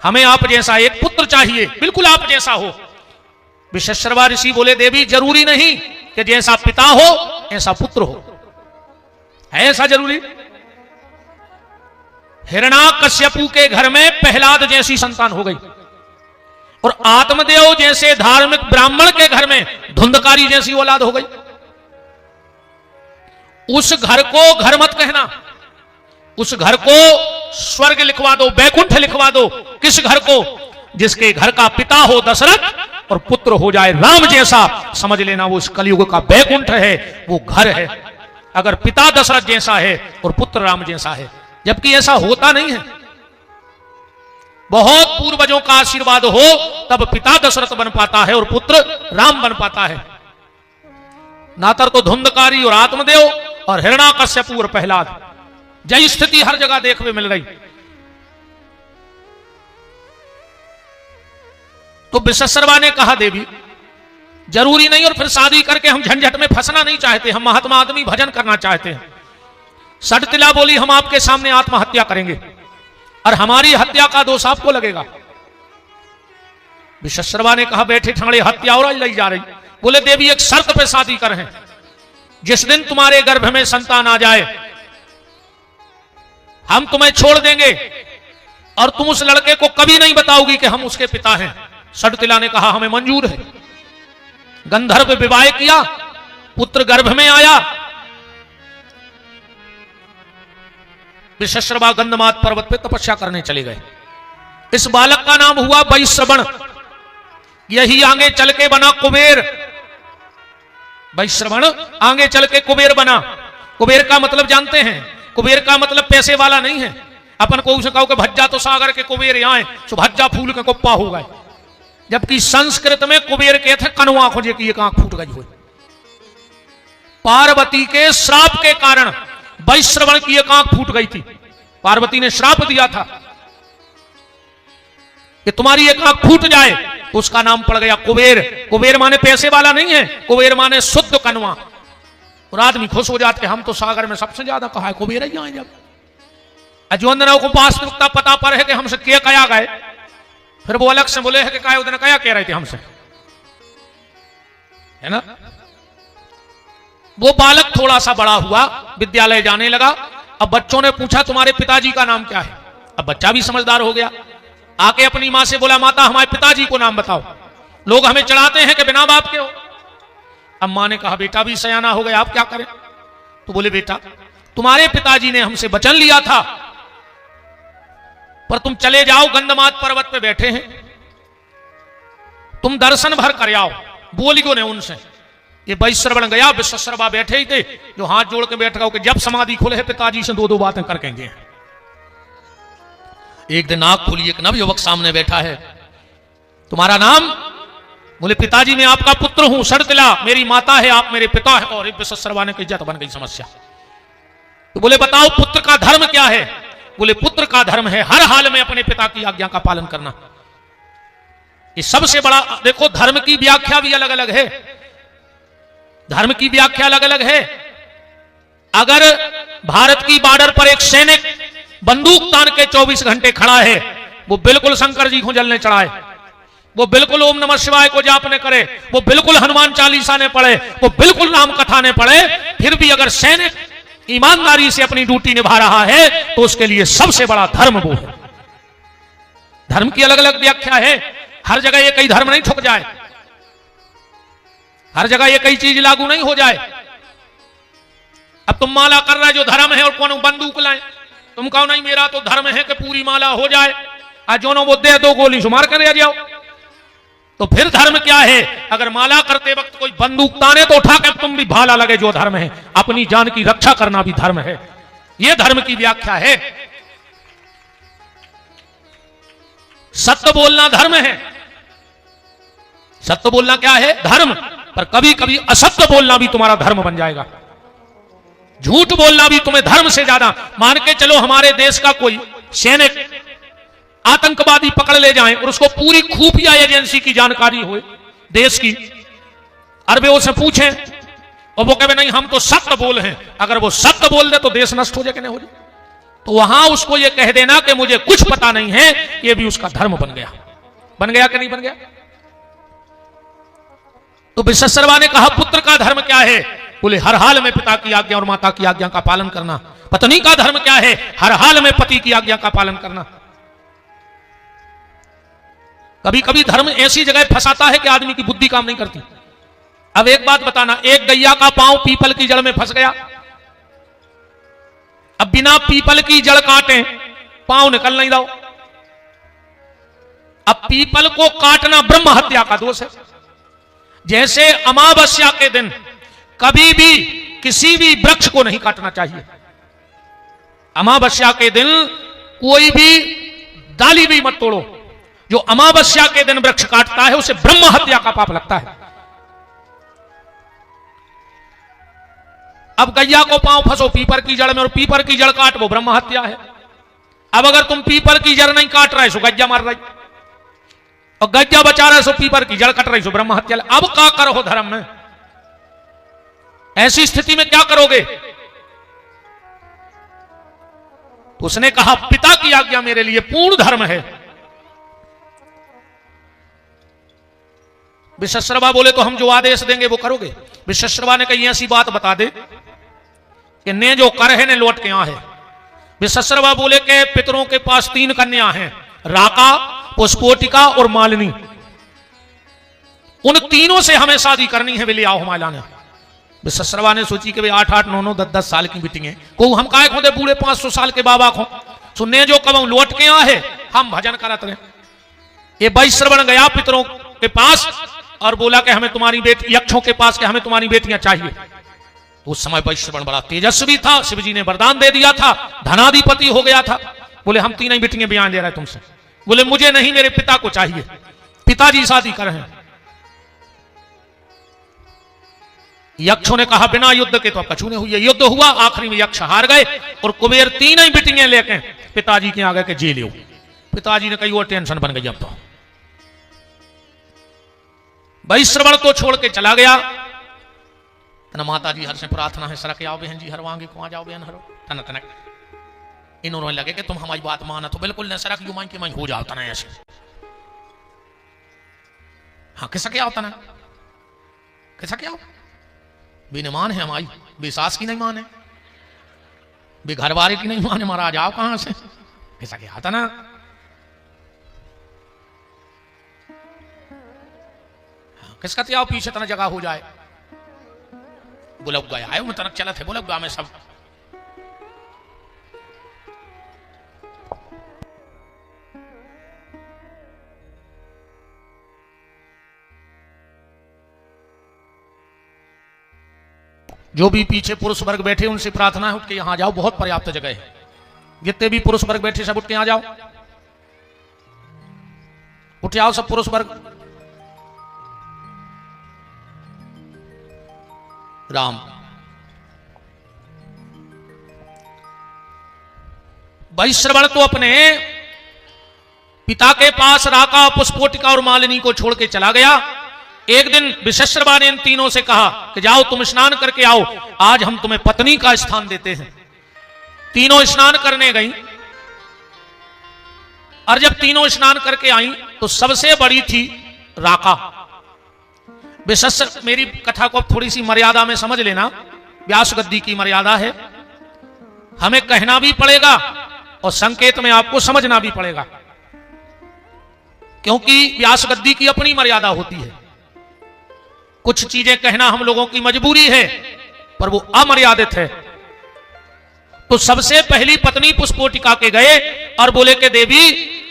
हमें आप जैसा एक पुत्र चाहिए, बिल्कुल आप जैसा हो। विश्रवा ऋषि बोले देवी जरूरी नहीं कि जैसा पिता हो ऐसा पुत्र हो, है ऐसा जरूरी? हिरण्याकश्यपु के घर में प्रहलाद जैसी संतान हो गई और आत्मदेव जैसे धार्मिक ब्राह्मण के घर में धुंधकारी जैसी औलाद हो गई। उस घर को घर मत कहना, उस घर को स्वर्ग लिखवा दो, बैकुंठ लिखवा दो। किस घर को? जिसके घर का पिता हो दशरथ और पुत्र हो जाए राम जैसा, समझ लेना वो इस कलयुग का बैकुंठ है, वो घर है। अगर पिता दशरथ जैसा है और पुत्र राम जैसा है, जबकि ऐसा होता नहीं है। बहुत पूर्वजों का आशीर्वाद हो तब पिता दशरथ बन पाता है और पुत्र राम बन पाता है। नातर तो धुंधकारी और आत्मदेव और हिरण्याकश्यपु और प्रहलाद, जय स्थिति हर जगह देखने मिल रही। तो विश्रवा ने कहा देवी जरूरी नहीं, और फिर शादी करके हम झंझट में फंसना नहीं चाहते, हम महात्मा आदमी भजन करना चाहते हैं। षडतिला बोली हम आपके सामने आत्महत्या करेंगे और हमारी हत्या का दोष आपको लगेगा। विश्रवा ने कहा बैठे ठाणे हत्या और लाई जा रही। बोले देवी एक शर्त पे शादी कर हैं, जिस दिन तुम्हारे गर्भ में संतान आ जाए हम तुम्हें छोड़ देंगे और तुम उस लड़के को कभी नहीं बताओगी कि हम उसके पिता हैं। षडतिला ने कहा हमें मंजूर है। गंधर्व विवाह किया, पुत्र गर्भ में आया। विश्रवा गंधमात पर्वत पे तपस्या करने चले गए। इस बालक का नाम हुआ वैश्रवण, यही आगे चल के बना कुबेर। वैश्रवण आगे चल के कुबेर बना। कुबेर का मतलब जानते हैं? कुबेर का मतलब पैसे वाला नहीं है। अपन को उसे कहो कि भज्जा तो सागर के कुबेर आए, सो भज्जा फूल के कुप्पा हो गए। जबकि संस्कृत में कुबेर के थे कनवा खोजे की एक आंख फूट गई हुई। पार्वती के श्राप के कारण वैश्रवण की एक आंख फूट गई थी। पार्वती ने श्राप दिया था कि तुम्हारी एक आंख फूट जाए तो उसका नाम पड़ गया कुबेर। कुबेर माने पैसे वाला नहीं है, कुबेर माने शुद्ध कनवा। और आदमी खुश हो जाते, हम तो सागर में सबसे ज्यादा कहा है कुबेर ही आए। जब अजोंदना को वास्तविकता पता पर है कि हमसे क्या कया गए, फिर वो अलग से बोले है कि उधर कया कह रहे थे हमसे, है ना। वो बालक थोड़ा सा बड़ा हुआ, विद्यालय जाने लगा। अब बच्चों ने पूछा तुम्हारे पिताजी का नाम क्या है। अब बच्चा भी समझदार हो गया, आके अपनी मां से बोला माता हमारे पिताजी को नाम बताओ, लोग हमें चढ़ाते हैं कि बिना बाप के हो। अब मां ने कहा बेटा भी सयाना हो गया, आप क्या करें। तो बोले बेटा तुम्हारे पिताजी ने हमसे वचन लिया था, पर तुम चले जाओ गंधमात पर्वत पे बैठे हैं, तुम दर्शन भर कर आओ। बोलियो ने उनसे। ये वैश्रवण गया, विश्वश्रवा बैठे ही थे, जो हाथ जोड़ के बैठ गए कि जब समाधि खुले है पिताजी से दो दो बातें कर कहेंगे। एक दिन आंख खुली, एक नवयुवक सामने बैठा है। तुम्हारा नाम? बोले पिताजी मैं आपका पुत्र हूं, शर्तिला मेरी माता है, आप मेरे पिता है। और विश्वश्रवा ने इज्जत बन गई समस्या। तो बोले बताओ पुत्र का धर्म क्या है। बोले पुत्र का धर्म है हर हाल में अपने पिता की आज्ञा का पालन करना। ये सबसे बड़ा, देखो धर्म की व्याख्या भी अलग अलग है, धर्म की व्याख्या अलग अलग है। अगर भारत की बॉर्डर पर एक सैनिक बंदूक तान के 24 घंटे खड़ा है, वो बिल्कुल शंकर जी को जलने चढ़ाए, वो बिल्कुल ओम नमः शिवाय को जाप ने करे, वो बिल्कुल हनुमान चालीसा ने पढ़े, वो बिल्कुल राम कथा ने पढ़े, फिर भी अगर सैनिक ईमानदारी से अपनी ड्यूटी निभा रहा है तो उसके लिए सबसे बड़ा धर्म वो है। धर्म की अलग अलग व्याख्या है, हर जगह एक ही धर्म नहीं ठुक जाए, हर जगह एक ही चीज लागू नहीं हो जाए। अब तुम माला कर रहे जो धर्म है और कौन बंदूक लाए, तुम कहो नहीं मेरा तो धर्म है कि पूरी माला हो जाए, आज जो वो दे दो गोली शुमार कर जाओ, तो फिर धर्म क्या है। अगर माला करते वक्त कोई बंदूक ताने तो उठा कर तुम भी भाला लगे, जो धर्म है। अपनी जान की रक्षा करना भी धर्म है, यह धर्म की व्याख्या है। सत्य बोलना धर्म है, सत्य बोलना क्या है धर्म, पर कभी कभी असत्य बोलना भी तुम्हारा धर्म बन जाएगा, झूठ बोलना भी तुम्हें धर्म से ज्यादा। मान के चलो हमारे देश का कोई सैनिक आतंकवादी पकड़ ले जाएं और उसको पूरी खुफिया एजेंसी की जानकारी हो देश की, और वे उससे पूछें और वो कहे नहीं हम तो सत्य बोल हैं, अगर वो सत्य बोल दे तो देश नष्ट हो जाए कि नहीं हो जाए, तो वहां उसको ये कह देना कि मुझे कुछ पता नहीं है, ये भी उसका धर्म बन गया। बन गया कि नहीं बन गया। तो विश्वश्रवा ने कहा पुत्र का धर्म क्या है। बोले हर हाल में पिता की आज्ञा और माता की आज्ञा का पालन करना। पत्नी का धर्म क्या है। हर हाल में पति की आज्ञा का पालन करना। कभी कभी धर्म ऐसी जगह फंसाता है कि आदमी की बुद्धि काम नहीं करती। अब एक बात बताना, एक गैया का पांव पीपल की जड़ में फंस गया, अब बिना पीपल की जड़ काटे पांव निकल नहीं दो। अब पीपल को काटना ब्रह्म हत्या का दोष है। जैसे अमावस्या के दिन कभी भी किसी भी वृक्ष को नहीं काटना चाहिए। अमावस्या के दिन कोई भी डाली भी मत तोड़ो। जो अमावस्या के दिन वृक्ष काटता है उसे ब्रह्म हत्या का पाप लगता है। अब गैया को पांव फंसो पीपर की जड़ में और पीपर की जड़ काट, वो ब्रह्म हत्या है। अब अगर तुम पीपर की जड़ नहीं काट रहे सो गैया मार रही, और गैया बचा रहे सो पीपर की जड़ कट रही सो ब्रह्म हत्या। अब क्या करो धर्म में, ऐसी स्थिति में क्या करोगे। तो उसने कहा पिता की आज्ञा मेरे लिए पूर्ण धर्म है। विश्वश्रवा बोले तो हम जो आदेश देंगे वो करोगे। विश्वश्रवा ने कही ऐसी बात बता दे कि ने जो कर है ने लौट के यहां है। विश्वश्रवा बोले कि पितरों के पास 3 कन्या हैं, राका, पुष्पोटिका और मालिनी। उन तीनों से हमें शादी करनी है, वे ले आओ हमारे लाने। विश्वश्रवा ने सोची कि 8-8, 9-9, 10-10 साल की बेटी है, को हम काय खोदे बूढ़े 500 साल के बाबा को सुनने जो कब लौट के यहां है हम भजन करत रहे। ये वैश्रवण गया पितरों के पास और बोला कि हमें तुम्हारी बेटी, यक्षों के पास कि हमें तुम्हारी बेटियां चाहिए। उस समय वैश्रवण बड़ा तेजस्वी था, शिवजी ने वरदान दे दिया था, धनाधिपति हो गया था। बोले हम 3 बेटियां बयान दे रहे तुमसे। बोले मुझे नहीं, मेरे पिता को चाहिए, पिताजी शादी कर रहे हैं। यक्षों ने कहा बिना युद्ध के तो कछू नहीं हुई। युद्ध हुआ, आखिरी में यक्ष हार गए और कुबेर 3 बेटियां लेके पिताजी के आगे के जेल हो। पिताजी ने कही वो टेंशन बन गई। अब तो भाई श्रवण तो छोड़ के चला गया। तना माता जी हर से प्रार्थना है सरक आओ बहन जी हरवांगे को आ जाओ बहन हरो तना तना इन्होंने लगे कि तुम हमारी बात माना तो बिल्कुल न सरक यू माई हो जाओ तना ऐसे। हाँ किसा क्या होता ना किसा क्या हो बेनमान है हमारी बेसास की नहीं माने बेघरवारे की नहीं माने महाराज आओ कहां से किसा क्या आता ना। हाँ, किसका त्याग पीछे तना जगह हो जाए बुलब गया आयो मैं तनक चला थे बुलब गया मैं सब जो भी पीछे पुरुष वर्ग बैठे उनसे प्रार्थना है उठ के यहां जाओ बहुत पर्याप्त जगह है। जितने भी पुरुष वर्ग बैठे सब उठ के यहां जाओ उठ जाओ सब पुरुष वर्ग। राम भाई श्रवण तो अपने पिता के पास राका पुष्पोटिका और मालिनी को छोड़ के चला गया। एक दिन विशेषरवा ने इन तीनों से कहा कि जाओ तुम स्नान करके आओ आज हम तुम्हें पत्नी का स्थान देते हैं। तीनों स्नान करने गई और जब तीनों स्नान करके आई तो सबसे बड़ी थी राका। विशेष मेरी कथा को थोड़ी सी मर्यादा में समझ लेना व्यास गद्दी की मर्यादा है हमें कहना भी पड़ेगा और संकेत में आपको समझना भी पड़ेगा क्योंकि व्यास गद्दी की अपनी मर्यादा होती है। कुछ चीजें कहना हम लोगों की मजबूरी है पर वो अमर्यादित है। तो सबसे पहली पत्नी पुष्पोटिका के गए और बोले कि देवी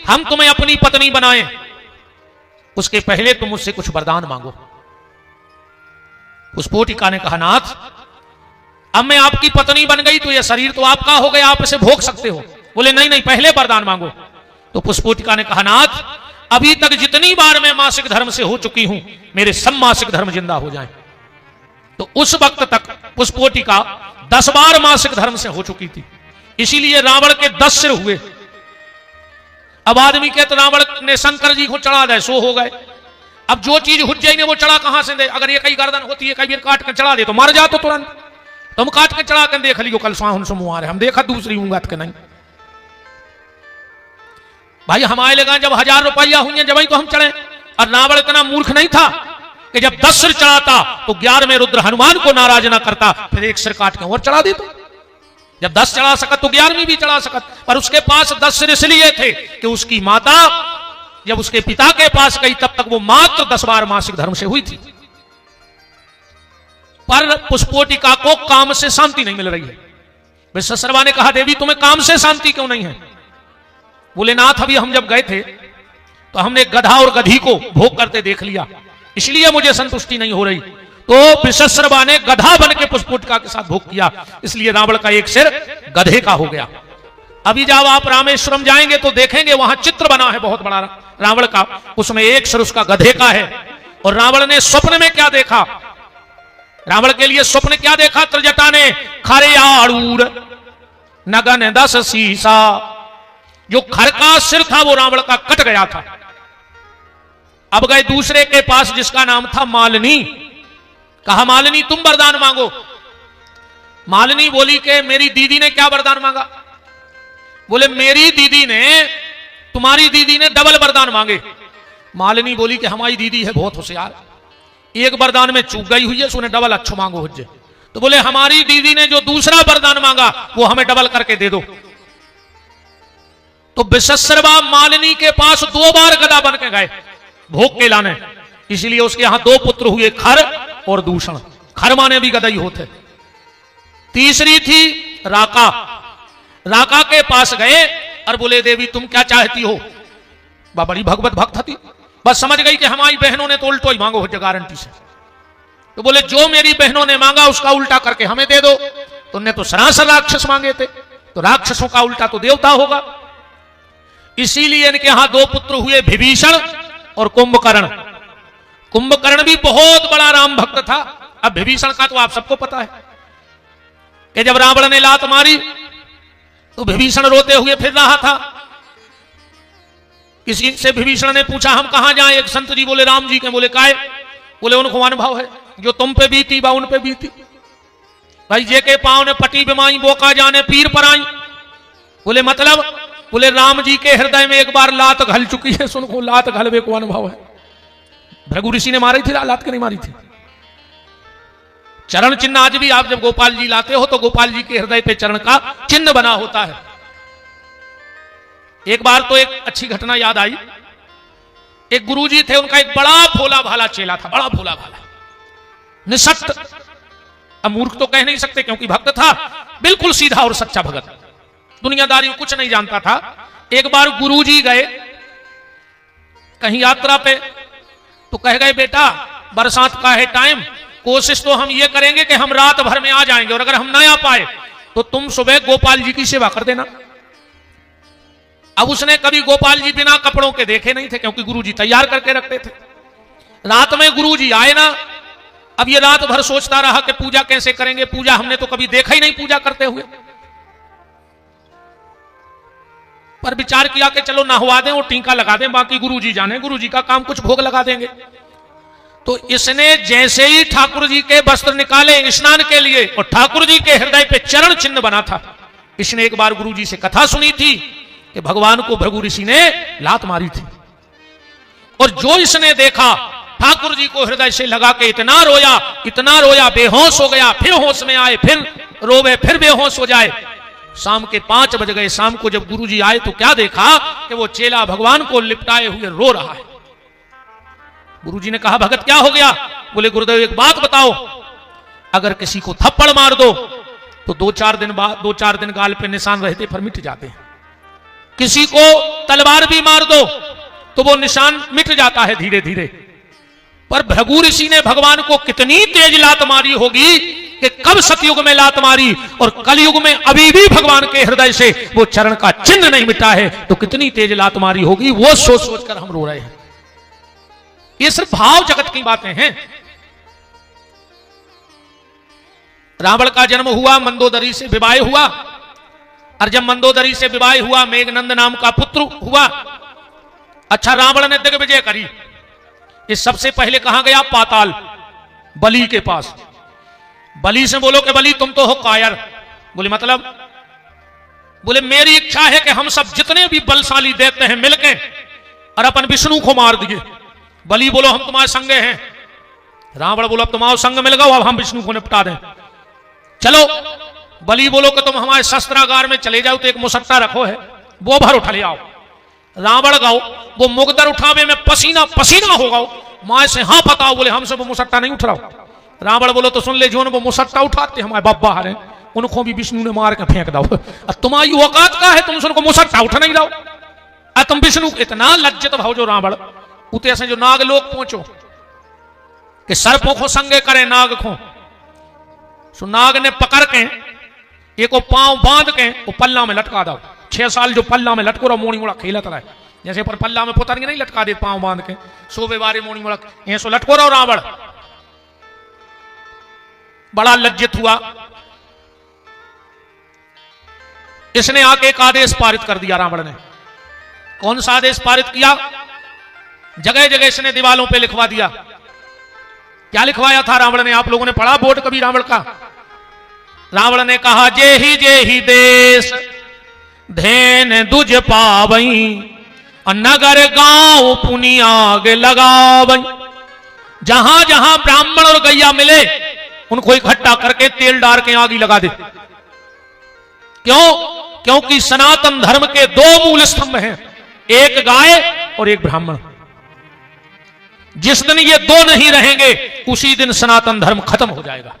हम तुम्हें अपनी पत्नी बनाएं उसके पहले तुम मुझसे कुछ वरदान मांगो। पुष्पोटिका ने कहा नाथ अब मैं आपकी पत्नी बन गई तो यह शरीर तो आपका हो गया आप इसे भोग सकते हो। बोले नहीं नहीं पहले वरदान मांगो। तो पुष्पोटिका ने कहा नाथ अभी तक जितनी बार मैं मासिक धर्म से हो चुकी हूं मेरे सब मासिक धर्म जिंदा हो जाएं। तो उस वक्त तक पुष्पोटिका 10 बार मासिक धर्म से हो चुकी थी इसीलिए रावण के 10 सिर हुए। अब आदमी कहते रावण ने शंकर जी को चढ़ा दे सो हो गए। अब जो चीज हुज्जै ने वो चढ़ा कहां से दे अगर ये कई गर्दन होती है कई बार काट कर चढ़ा दे तो मर जा तो तुरंत तुम काट के चढ़ा कर देख लियो कल साहुन समूह हम देखा दूसरी उंगत के नहीं। भाई हमारे लगा जब 1000 रुपया हुई जब तो हम चढ़े और रावण इतना मूर्ख नहीं था कि जब 10 सिर चढ़ाता तो 11वें रुद्र हनुमान को नाराज ना करता फिर एक सिर काट के और चढ़ा देता। जब 10 चढ़ा सकत तो 11वीं भी चढ़ा सकत पर उसके पास 10 सिर इसलिए थे कि उसकी माता जब उसके पिता के पास गई तब तक वो मात्र 10 बार मासिक धर्म से हुई थी। पर पुष्पोटिका को काम से शांति नहीं मिल रही है। विश्वशर्मा ने कहा देवी तुम्हें काम से शांति क्यों नहीं है। बोले नाथ अभी हम जब गए थे तो हमने गधा और गधी को भोग करते देख लिया इसलिए मुझे संतुष्टि नहीं हो रही। तो विश्वशर्मा ने गधा बन के पुष्पोटिका के साथ भोग किया इसलिए रावण का एक सिर गधे का हो गया। अभी जब आप रामेश्वरम जाएंगे तो देखेंगे वहां चित्र बना है बहुत बड़ा रावण का उसमें एक सिर उसका गधे का है। और रावण ने स्वप्न में क्या देखा रावण के लिए स्वप्न क्या देखा त्रिजटा ने खरियाड़ूर नगन 10 सीसा जो खर का सिर था वो रावण का कट गया था। अब गए दूसरे के पास जिसका नाम था मालिनी। कहा मालिनी तुम वरदान मांगो। मालिनी बोली कि मेरी दीदी ने क्या वरदान मांगा। बोले मेरी दीदी ने तुम्हारी दीदी ने डबल वरदान मांगे। मालिनी बोली कि हमारी दीदी है बहुत होशियार एक वरदान में चूक गई हुई है सुने डबल अच्छो मांगो हुज्जे। तो बोले हमारी दीदी ने जो दूसरा वरदान मांगा वो हमें डबल करके दे दो। तो विश्वशर्मा मालिनी के पास 2 बार गदा बन के गए भोग के लाने इसलिए उसके यहां 2 पुत्र हुए खर और दूषण। खर माने भी गदई होते। तीसरी थी राका। राका के पास गए और बोले देवी तुम क्या चाहती हो। वह बड़ी भगवत भक्त थी बस समझ गई कि हमारी बहनों ने तो उल्टो ही मांगो हो गारंटी से। तो बोले जो मेरी बहनों ने मांगा उसका उल्टा करके हमें दे दो। तो उन्हें तो सरासर राक्षस मांगे थे तो राक्षसों का उल्टा तो देवता होगा। इसीलिए इनके यहां 2 पुत्र हुए विभीषण और कुंभकर्ण। कुंभकर्ण भी बहुत बड़ा राम भक्त था। अब विभीषण का तो आप सबको पता है कि जब रावण ने लात मारी तो विभीषण रोते हुए फिर रहा था। किसी से विभीषण ने पूछा हम कहां जाएं। एक संत जी बोले राम जी के। बोले काय। बोले उनको अनुभव है, जो तुम पे बीती बा उन पे बीती। भाई जे के पांव ने पटी बिमाई बोका जाने पीर पर आई। बोले मतलब? बोले राम जी के हृदय में एक बार लात घल चुकी है, सुनको लात घलवे को अनुभव है। भृगु ऋषि ने मारी थी लात के नहीं मारी थी। चरण चिन्ह आज भी आप जब गोपाल जी लाते हो तो गोपाल जी के हृदय पे चरण का चिन्ह बना होता है। एक बार तो एक अच्छी घटना याद आई। एक गुरुजी थे, उनका एक बड़ा भोला भाला चेला था, बड़ा भोला भाला, निसक्त। अब मूर्ख तो कह नहीं सकते क्योंकि भक्त था, बिल्कुल सीधा और सच्चा भगत, दुनियादारी कुछ नहीं जानता था। एक बार गुरुजी गए कहीं यात्रा पे, तो कह गए बेटा बरसात का है टाइम, कोशिश तो हम ये करेंगे कि हम रात भर में आ जाएंगे, और अगर हम ना आ पाए तो तुम सुबह गोपाल जी की सेवा कर देना। अब उसने कभी गोपाल जी बिना कपड़ों के देखे नहीं थे, क्योंकि गुरुजी तैयार करके रखते थे। रात में गुरुजी आए ना, अब ये रात भर सोचता रहा कि पूजा कैसे करेंगे, पूजा हमने तो कभी देखा ही नहीं पूजा करते हुए। पर विचार किया कि चलो नहवा दें और टीका लगा दें, बाकी गुरुजी जाने, गुरुजी का काम, कुछ भोग लगा देंगे। तो इसने जैसे ही ठाकुर जी के वस्त्र निकाले स्नान के लिए, और ठाकुर जी के हृदय पे चरण चिन्ह बना था, इसने एक बार गुरुजी से कथा सुनी थी कि भगवान को भृगु ऋषि ने लात मारी थी, और जो इसने देखा ठाकुर जी को हृदय से लगा के इतना रोया, बेहोश हो गया, फिर होश में आए, फिर रोवे, फिर बेहोश हो जाए। शाम के 5 बज गए। शाम को जब गुरुजी आए तो क्या देखा कि वो चेला भगवान को लिपटाए हुए रो रहा है। गुरुजी ने कहा भगत क्या हो गया? बोले गुरुदेव एक बात बताओ, अगर किसी को थप्पड़ मार दो तो 2-4 दिन बाद 2-4 दिन गाल पे निशान रहते फिर मिट जाते हैं, किसी को तलवार भी मार दो तो वो निशान मिट जाता है धीरे धीरे। पर भृगु ऋषि ने भगवान को कितनी तेज लात मारी होगी कि कब सतयुग में लात मारी और कलयुग में अभी भी भगवान के हृदय से वो चरण का चिन्ह नहीं मिटा है, तो कितनी तेज लात मारी होगी, वो सोच सोच कर हम रो रहे हैं। ये सिर्फ भाव जगत की बातें हैं। रावण का जन्म हुआ, मंदोदरी से विवाह हुआ, और जब मंदोदरी से विवाह हुआ मेघनंद नाम का पुत्र हुआ। अच्छा, रावण ने दिग्विजय करी। ये सबसे पहले कहां गया? पाताल, बलि के पास। बलि से बोलो कि बलि तुम तो हो कायर। बोले मतलब? बोले मेरी इच्छा है कि हम सब जितने भी बलशाली देते हैं मिलके और अपन विष्णु को मार दिए। बलि बोलो हम तुम्हारे संगे हैं। रावण बोलो अब तुम्हारे संग मिल गए, अब हम विष्णु को निपटा दें। चलो। बलि बोलो कि तुम हमारे शस्त्रागार में चले जाओ तो एक मुसट्टा रखो है, वो भर उठा ले आओ। रावण गाओ वो मुगदर उठावे में पसीना पसीना हो गओ, माए से हाँ बताओ। बोले हमसे वो मुसट्टा नहीं उठ रहा। रावण बोलो तो सुन ले, जो वो मुसट्टा उठाते हमारे बब्बा है उनको भी विष्णु ने मार के फेंक दो। तुम्हारी औकात का है, तुम सुनको मुसट्टा उठा नहीं जाओ। तुम विष्णु इतना लज्जित भाव जो रावण उते से जो नाग लोग पहुंचो कि सर्पों को संगे करे नाग को। सो नाग ने पकड़ के एक पांव बांध के वो पल्ला में लटका दो। 6 साल जो पल्ला में लटको रहा मोड़ी मोड़ा खेलत रहे, जैसे पर पल्ला में पुतंग नहीं लटका दे पांव बांध के, सोबे बारे मोड़ी मोड़ा ऐसो लटको रहो। रावण बड़ा लज्जित हुआ। इसने आके एक आदेश पारित कर दिया रावण ने। कौन सा आदेश पारित किया? जगह जगह इसने दीवालों पे लिखवा दिया। क्या लिखवाया था रावण ने? आप लोगों ने पढ़ा बोर्ड कभी रावण का? रावण ने कहा जे ही देश धैन दुज पावई और नगर गांव पुनियाग लगावई। जहां जहां ब्राह्मण और गैया मिले उनको इकट्ठा करके तेल डाल के आग लगा दे। क्यों? क्योंकि सनातन धर्म के 2 मूल स्तंभ हैं, एक गाय और एक ब्राह्मण। जिस दिन ये 2 नहीं रहेंगे उसी दिन सनातन धर्म खत्म हो जाएगा।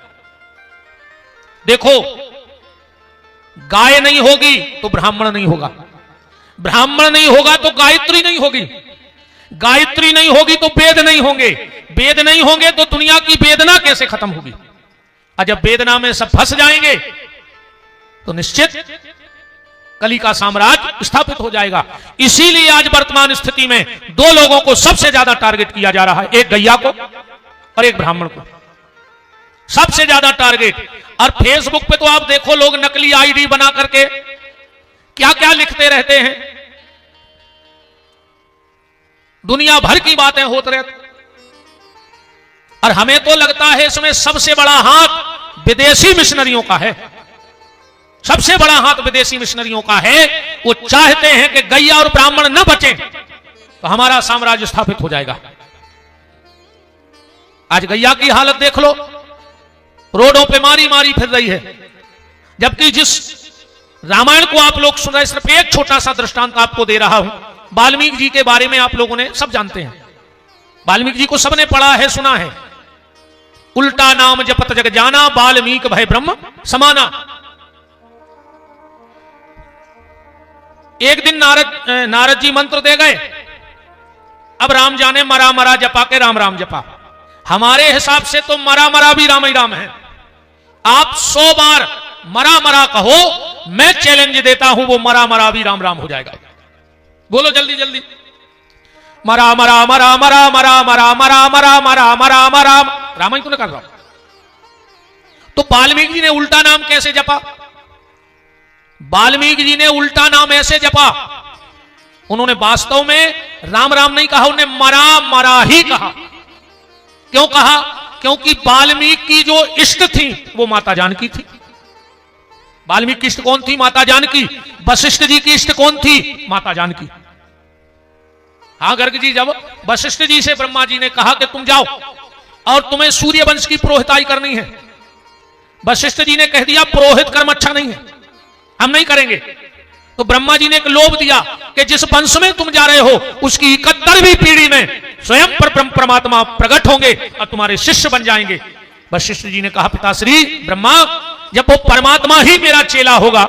देखो, गाय नहीं होगी तो ब्राह्मण नहीं होगा, ब्राह्मण नहीं होगा तो गायत्री नहीं होगी, गायत्री नहीं होगी तो वेद नहीं होंगे, वेद नहीं होंगे तो दुनिया की वेदना कैसे खत्म होगी? और जब वेदना में सब फंस जाएंगे तो निश्चित कली का साम्राज्य स्थापित हो जाएगा। इसीलिए आज वर्तमान स्थिति में 2 लोगों को सबसे ज्यादा टारगेट किया जा रहा है, एक गैया को और एक ब्राह्मण को, सबसे ज्यादा टारगेट। और फेसबुक पे तो आप देखो लोग नकली आईडी बना करके क्या क्या लिखते रहते हैं, दुनिया भर की बातें होती रहती। और हमें तो लगता है इसमें सबसे बड़ा हाथ विदेशी मिशनरियों का है, सबसे बड़ा हाथ विदेशी मिशनरियों का है। वो चाहते हैं कि गैया और ब्राह्मण न बचे तो हमारा साम्राज्य स्थापित हो जाएगा। आज गैया की हालत देख लो, रोडों पे मारी मारी फिर रही है, जबकि जिस रामायण को आप लोग सुन रहे, सिर्फ एक छोटा सा दृष्टांत आपको दे रहा हूं। वाल्मीकि जी के बारे में आप लोगों ने सब जानते हैं, वाल्मीकि जी को सबने पढ़ा है, सुना है। उल्टा नाम जपत जग जाना, वाल्मीकि भय ब्रह्म समाना। एक दिन नारद जी मंत्र दे गए, अब राम जाने मरा मरा जपा के राम राम जपा। हमारे हिसाब से तो मरा मरा भी राम ही राम है। आप 100 बार मरा मरा कहो, मैं चैलेंज देता हूं वो मरा मरा भी राम राम हो जाएगा। बोलो जल्दी जल्दी, मरा मरा मरा मरा मरा मरा मरा मरा मरा मरा मरा। रामायण तो नहीं कर रहा। तो वाल्मीकि जी ने उल्टा नाम कैसे जपा? वाल्मीकि जी ने उल्टा नाम ऐसे जपा, उन्होंने वास्तव में राम राम नहीं कहा, उन्होंने मरा मरा ही कहा। क्यों कहा? क्योंकि वाल्मीकि की जो इष्ट थी वो माता जानकी थी। वाल्मीकि की इष्ट कौन थी? माता जानकी। वशिष्ठ जी की इष्ट कौन थी? माता जानकी। हाँ गर्ग जी, जब वशिष्ठ जी से ब्रह्मा जी ने कहा कि तुम जाओ और तुम्हें सूर्य वंश की पुरोहिताई करनी है, वशिष्ठ जी ने कह दिया पुरोहित कर्म अच्छा नहीं है, हम नहीं करेंगे। तो ब्रह्मा जी ने एक लोभ दिया कि जिस वंश में तुम जा रहे हो उसकी 71वीं पीढ़ी में स्वयं पर ब्रह्म परमात्मा प्रकट होंगे और तुम्हारे शिष्य बन जाएंगे। वशिष्ठ जी ने कहा पिताश्री ब्रह्मा, जब वो परमात्मा ही मेरा चेला होगा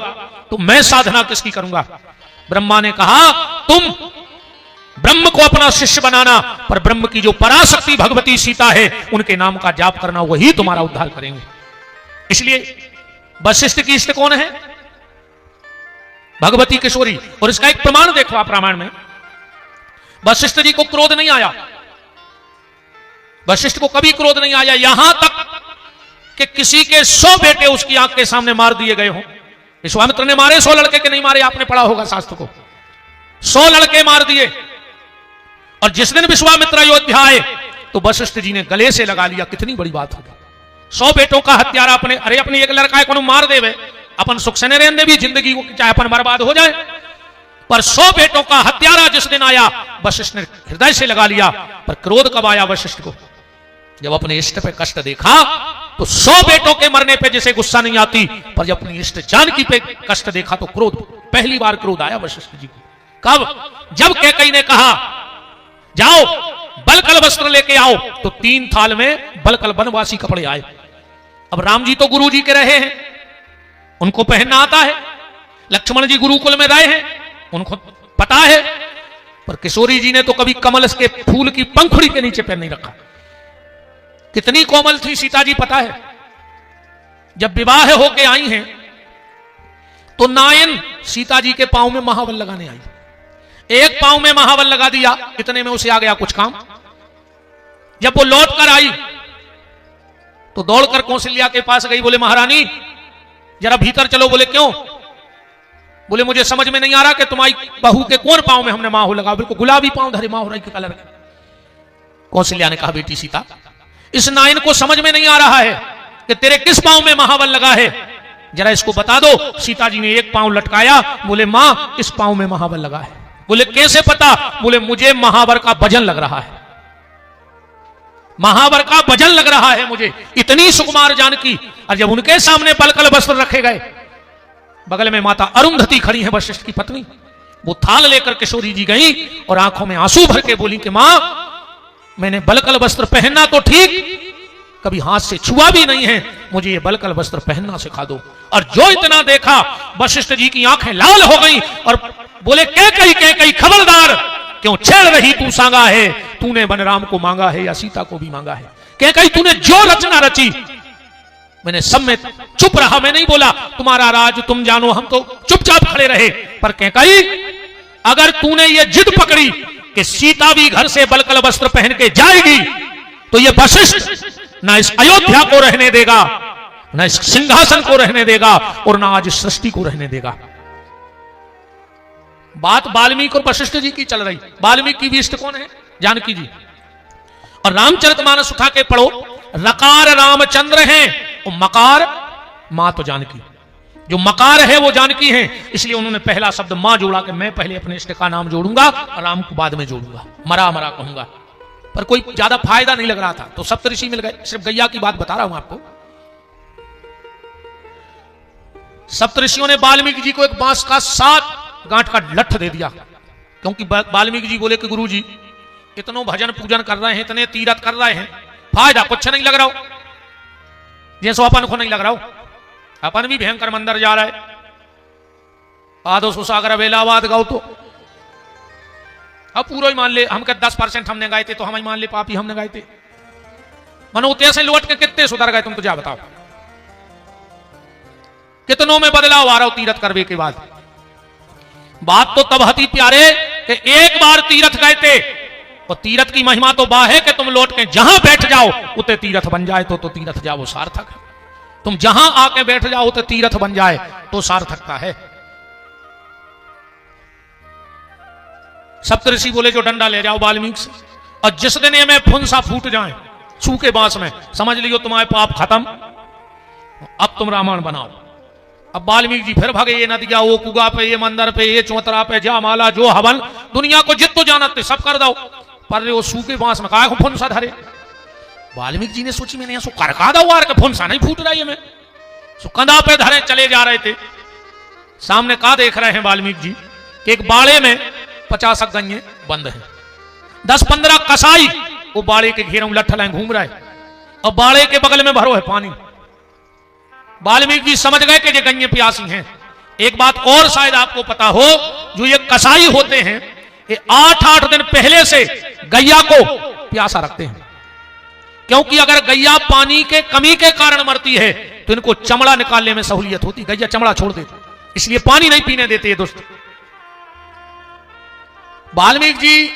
तो मैं साधना किसकी करूंगा? ब्रह्मा ने कहा तुम ब्रह्म को अपना शिष्य बनाना, पर ब्रह्म की जो पराशक्ति भगवती सीता है उनके नाम का जाप करना, वही तुम्हारा उद्धार करेंगे। इसलिए वशिष्ठ की इष्ट कौन है? भगवती किशोरी। और इसका एक प्रमाण देखो आप रामायण में, वशिष्ठ जी को क्रोध नहीं आया, वशिष्ठ को कभी क्रोध नहीं आया, यहां तक कि किसी के 100 बेटे उसकी आंख के सामने मार दिए गए हों। विश्वामित्र ने मारे 100 लड़के के नहीं मारे? आपने पढ़ा होगा शास्त्र को, 100 लड़के मार दिए। और जिस दिन विश्वामित्र अयोध्या आए तो वशिष्ठ जी ने गले से लगा लिया, कितनी बड़ी बात होगी। 100 बेटों का हत्यारा अपने, अरे अपने एक लड़का है को मार देवे, अपन सुख से रहने दे भी जिंदगी को, चाहे अपन बर्बाद हो जाए। पर 100 बेटों का हत्यारा जिस दिन आया वशिष्ठ ने हृदय से लगा लिया। पर क्रोध कब आया वशिष्ठ को? जब अपने इष्ट पे कष्ट देखा। तो 100 बेटों के मरने पे जिसे गुस्सा नहीं आती, पर जब अपनी इष्ट जानकी पे कष्ट देखा तो क्रोध, पहली बार क्रोध आया वशिष्ठ जी को। कब? जब कैकेयी ने कहा जाओ बलकल वस्त्र लेके आओ, तो 3 थाल में बलकल वनवासी कपड़े आए। अब राम जी तो गुरु जी के रहे हैं, उनको पहनना आता है। लक्ष्मण जी गुरुकुल में रहे हैं, उनको पता है। पर किशोरी जी ने तो कभी कमल के फूल की पंखुड़ी के नीचे पैर नहीं रखा। कितनी कोमल थी सीता जी पता है। जब विवाह होके आई हैं तो नायन सीता जी के पांव में महावल लगाने आई। एक पांव में महावल लगा दिया, इतने में उसे आ गया कुछ काम। जब वो लौट कर आई तो दौड़कर कौशल्या के पास गई, बोले महारानी जरा भीतर चलो। बोले क्यों? बोले मुझे समझ में नहीं आ रहा कि तुम्हारी बहू के कौन पांव में हमने माहू लगा। बिल्कुल गुलाबी पांव धरे, माहू रही के कलर के। कौशल्या ने कहा बेटी सीता, इस नायन को समझ में नहीं आ रहा है कि तेरे किस पांव में महावल लगा है, जरा इसको बता दो। सीता जी ने एक पांव लटकाया, बोले मां इस पांव में महावल लगा है। बोले कैसे पता? बोले मुझे महावर का वजन लग रहा है, महावर का वजन लग रहा है मुझे। इतनी सुकुमार जानकी। और जब उनके सामने बलकल वस्त्र रखे गए, बगल में माता अरुंधति खड़ी है वशिष्ठ की पत्नी, वो थाल लेकर किशोरी जी गई और आंखों में आंसू भर के बोली कि मां मैंने बलकल वस्त्र पहनना तो ठीक, कभी हाथ से छुआ भी नहीं है, मुझे ये बलकल वस्त्र पहनना सिखा दो। और जो इतना देखा वशिष्ठ जी की आंखें लाल हो गई और बोले कैकेयी खबरदार, क्यों छेड़ रही तू सांगा है, तूने बनराम को मांगा है या सीता को भी मांगा है। कैकेयी तूने जो रचना रची, मैंने सब में चुप रहा, मैं नहीं बोला तुम्हारा राज तुम जानो, हम तो चुपचाप खड़े रहे। पर कैकेयी अगर तूने ये जिद पकड़ी कि सीता भी घर से बलकल वस्त्र पहन के जाएगी, तो ये वशिष्ठ ना इस अयोध्या को रहने देगा, ना इस सिंहासन को रहने देगा, और ना आज सृष्टि को रहने देगा। बात वाल्मीकि और वशिष्ठ जी की चल रही। वाल्मीकि की भी इष्ट कौन है? जानकी जी। और रामचरितमानस उठा के पढ़ो, रकार रामचंद्र हैं और मकार मां तो जानकी, जो मकार है वो जानकी है, इसलिए उन्होंने पहला शब्द मां जोड़ा कि मैं पहले अपने इष्ट का नाम जोड़ूंगा और राम को बाद में जोड़ूंगा, मरा मरा कहूंगा। पर कोई ज्यादा फायदा नहीं लग रहा था तो सप्तऋषि मिल गए। सिर्फ गैया की बात बता रहा हूं आपको। सप्तऋषियों ने वाल्मीकि जी को एक बांस का 7 गांठ का लठ दे दिया, क्योंकि वाल्मीकि जी बोले कि गुरु जी इतनो भजन पूजन कर रहे हैं, इतने तीरथ कर रहे हैं, फायदा कुछ नहीं लग रहा हो, जैसो अपन को नहीं लग रहा हो, अपन भी भयंकर मंदिर जा रहा है, आदो सुसागर बेलावाद गाओ तो अब पूरा ही मान ले, हम क्या 10% हमने गाए थे तो हम ही मान ले पापी हमने गाए थे, मनो से लौट के कितने सुधर गए तुम तो जा बताओ, कितनों में बदलाव आ रहा हो तीरथ करवे के बाद। बात तो तब हती प्यारे कि एक बार तीरथ गए थे और तीरथ की महिमा तो बाह है कि तुम लौट के जहां बैठ जाओ उते तीरथ बन जाए तो तीरथ जाओ सार्थक है, तुम जहां आके बैठ जाओ उते तीरथ बन जाए तो सार्थकता है। सप्तऋषि बोले जो डंडा ले जाओ वाल्मीकि से, और जिस दिन ये में फुंसा फूट जाए सूखे बांस में, समझ लियो तुम्हारे पाप खत्म, अब तुम रामायण बनाओ। अब वाल्मीकि जी फिर भागे, ये नदिया वो कुगा पे, ये मंदिर पे, ये चौतरा पे, जा माला जो हवन दुनिया को जितो जानते सब कर दो, पर वो सूखे बांस में काहे को फुंसा धरे। वाल्मीकि जी ने सोची मैंने सो करका दो यार के फुंसा नहीं फूट रहा है, मैं सो कंधा पे धरे चले जा रहे थे। सामने का देख रहे हैं वाल्मीकि जी कि एक बाड़े में 50 गंजे बंद हैं, 10-15 कसाई वो बाड़े के घेरों लठ लाए घूम रहा है, और बाड़े के बगल में भरो है पानी। वाल्मीकि जी समझ गए कि ये गंजे प्यासी हैं। एक बात और शायद आपको पता हो, जो ये कसाई होते हैं ये 8-8 दिन पहले से गैया को प्यासा रखते हैं, क्योंकि अगर गैया पानी के कमी के कारण मरती है तो इनको चमड़ा निकालने में सहूलियत होती, गैया चमड़ा छोड़ देती, इसलिए पानी नहीं पीने देते ये दोस्त। वाल्मीकि जी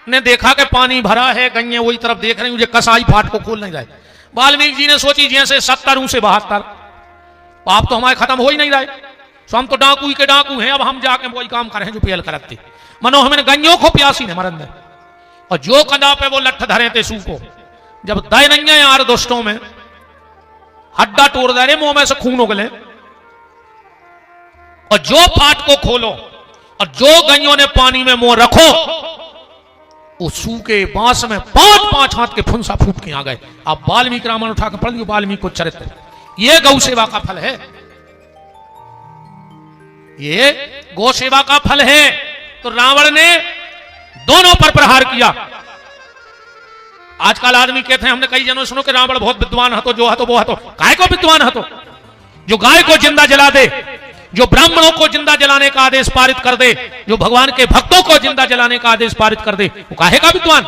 ने देखा कि पानी भरा है, गंगे वही तरफ देख रही, मुझे कसाई फाट को खोल नहीं रहे। वाल्मीकि जी ने सोची जैसे 70 से 72 पाप तो हमारे खत्म हो ही नहीं रहे, सो हम तो डाकू ही के डाकू हैं, अब हम जाके वही काम करें जो पेल करते, मनो हमें गंजों को प्यासी ने मरन दे। और जो कंधा पे वो लठ धरे थे सू को, जब दय नहीं यार दोस्तों में हड्डा तोड़ दे रहे, मुंह में से खून उगले, और जो फाट को खोलो और जो गंजों ने पानी में मुंह रखो, उस सूखे बांस में 5-5 हाथ के फुंसा फूट के आ गए। अब वाल्मीकि रामायण उठा के पढ़ लियो, वाल्मीकि को चरित्र, ये गौ सेवा का फल है, ये गौ सेवा का फल है। तो रावण ने दोनों पर प्रहार किया। आजकल आदमी कहते हैं, हमने कई जनों सुनो कि रावण बहुत विद्वान है, तो जो है तो वो है, तो गाय को विद्वान है, तो जो गाय को जिंदा जला दे, जो ब्राह्मणों को जिंदा जलाने का आदेश पारित कर दे, जो भगवान के भक्तों को जिंदा जलाने का आदेश पारित कर दे, वो काहे का विद्वान,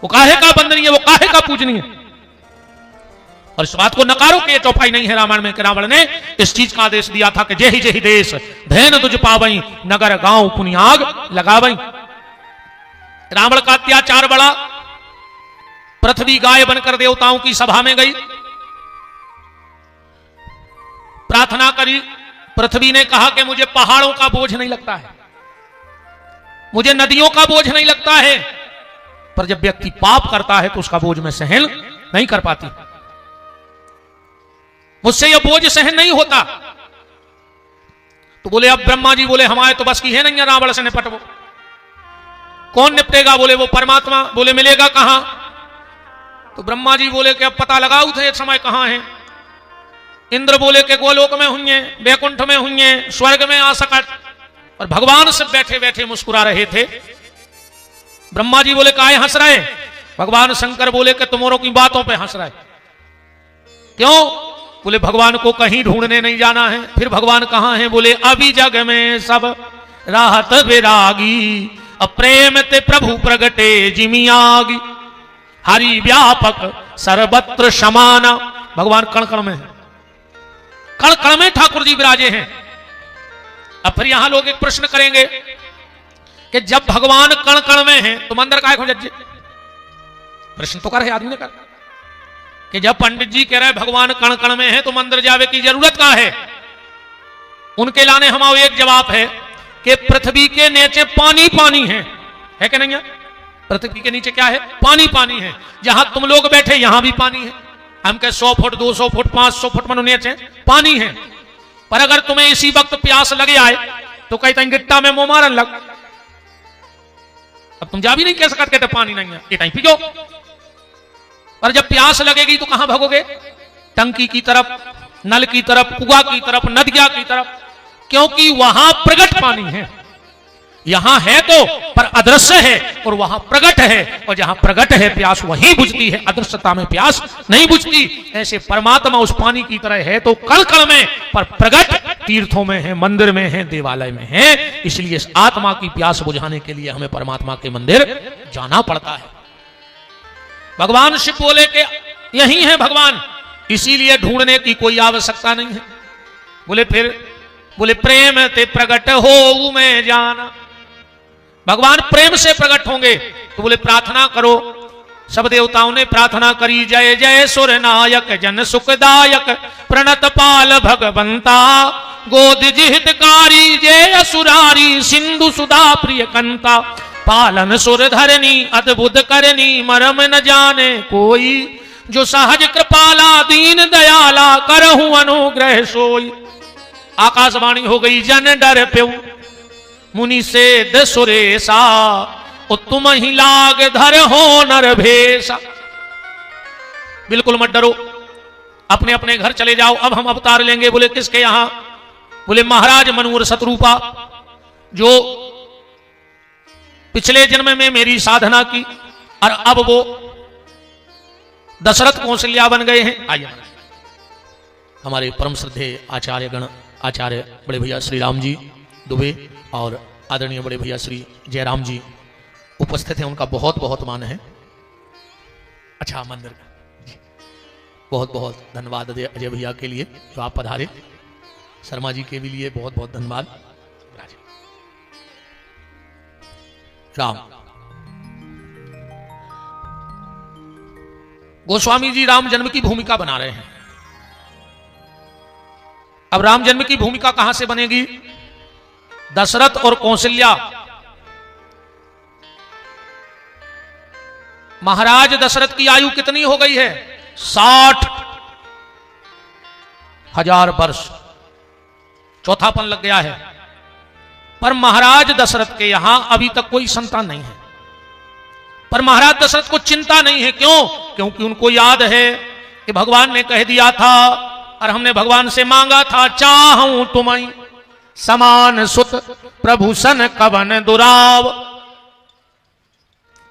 वो काहे का वंदनीय, वो काहे का पूजनीय। और इस बात को नकारो कि चौपाई नहीं है रामायण में कि रावण ने इस चीज का आदेश दिया था कि जेहि जेहि देश धैन तुझ पावई, नगर गांव पुनियाग लगावई। रावण का अत्याचार बढ़ा, पृथ्वी गाय बनकर देवताओं की सभा में गई, प्रार्थना करी। पृथ्वी ने कहा कि मुझे पहाड़ों का बोझ नहीं लगता है, मुझे नदियों का बोझ नहीं लगता है, पर जब व्यक्ति पाप करता है तो उसका बोझ में सहन नहीं कर पाती, मुझसे यह बोझ सहन नहीं होता। तो बोले अब ब्रह्मा जी बोले हमारे तो बस की है नहीं रावण से निपटो। कौन निपटेगा? बोले वो परमात्मा। बोले मिलेगा कहां? तो ब्रह्मा जी बोले कि अब पता लगाओ थे एक समय कहां है। इंद्र बोले कि गोलोक में हुई, बैकुंठ में हुई, स्वर्ग में आ सकत। और भगवान से बैठे बैठे मुस्कुरा रहे थे। ब्रह्मा जी बोले काहे हंस रहे? भगवान शंकर बोले कि तुम्हारों की बातों पे हंस रहे। क्यों? बोले भगवान को कहीं ढूंढने नहीं जाना है। फिर भगवान कहां है? बोले अभी जग में सब राहत विरागी, अप्रेम ते प्रभु प्रगटे जिमियागी, हरि व्यापक सर्वत्र समाना। भगवान कण कण में है, कण कण में ठाकुर जी विराजे हैं। अब फिर यहां लोग एक प्रश्न करेंगे कि जब भगवान कण कण में है तो मंदिर काहे को जज्जे? प्रश्न तो कर है आदमी ने कर कि जब पंडित जी कह रहे भगवान कण कण में है तो मंदिर जावे की जरूरत कहां है? उनके लाने हमारा एक जवाब है कि पृथ्वी के नीचे पानी पानी है कि नहीं है? पृथ्वी के नीचे क्या है? पानी पानी है। जहां तुम लोग बैठे यहां भी पानी है। हम कह 100 फुट 200 फुट 500 फुट मनुने पानी है। पर अगर तुम्हें इसी वक्त प्यास लगे आए तो कहते हैं गिट्टा में मुंह मारन लग। अब तुम जा भी नहीं कह सकते पानी नहीं है, ये पियो। पर जब प्यास लगेगी तो कहां भागोगे? टंकी की तरफ, नल की तरफ, कुआ की तरफ, नदिया की तरफ, क्योंकि वहां प्रगट पानी है। यहां है तो पर अदृश्य है, और वहां प्रगट है, और जहां प्रगट है प्यास वहीं बुझती है, अदृश्यता में प्यास नहीं बुझती। ऐसे परमात्मा उस पानी की तरह है तो कण कण में, पर प्रगट तीर्थों में है, मंदिर में है, देवालय में है। इसलिए इस आत्मा की प्यास बुझाने के लिए हमें परमात्मा के मंदिर जाना पड़ता है। भगवान शिव बोले कि यही है भगवान, इसीलिए ढूंढने की कोई आवश्यकता नहीं है। बोले फिर? बोले प्रेम ते प्रगट हो मैं जाना। भगवान प्रेम से प्रकट होंगे तो बोले प्रार्थना करो। सब देवताओं ने प्रार्थना करी, जय जय सुर नायक जन सुखदायक प्रणत पाल भगवंता, गोद जिहितकारी जय असुरारी सिंधु सुधा प्रिय कंता, पालन सुर धरनी अद्भुत करनी मरम न जाने कोई, जो सहज कृपाला दीन दयाला करहु अनुग्रह सोई। आकाशवाणी हो गई, जन डर प्यो मुनि से दसुरेसा, तुम ही लाग धर हो नर भेसा। बिल्कुल मत डरो, अपने अपने घर चले जाओ, अब हम अवतार लेंगे। बोले किसके यहां? बोले महाराज मनूर शत्रुपा, जो पिछले जन्म में मेरी साधना की और अब वो दशरथ कौशल्या बन गए हैं। आइए हमारे परम श्रद्धेय आचार्य गण, आचार्य बड़े भैया श्री राम जी दुबे और आदरणीय बड़े भैया श्री जयराम जी उपस्थित हैं, उनका बहुत बहुत मान है। अच्छा मंदिर बहुत बहुत धन्यवाद अजय भैया के लिए जो आप पधारे, शर्मा जी के भी लिए बहुत बहुत धन्यवाद। राम गोस्वामी जी राम जन्म की भूमिका बना रहे हैं। अब राम जन्म की भूमिका कहां से बनेगी? दशरथ और कौशल्या, महाराज दशरथ की आयु कितनी हो गई है? 60,000 वर्ष, चौथापन लग गया है। पर महाराज दशरथ के यहां अभी तक कोई संतान नहीं है। पर महाराज दशरथ को चिंता नहीं है। क्यों? क्योंकि उनको याद है कि भगवान ने कह दिया था और हमने भगवान से मांगा था, चाहूं तुम्हें समान सुत प्रभु सन कवन दुराव।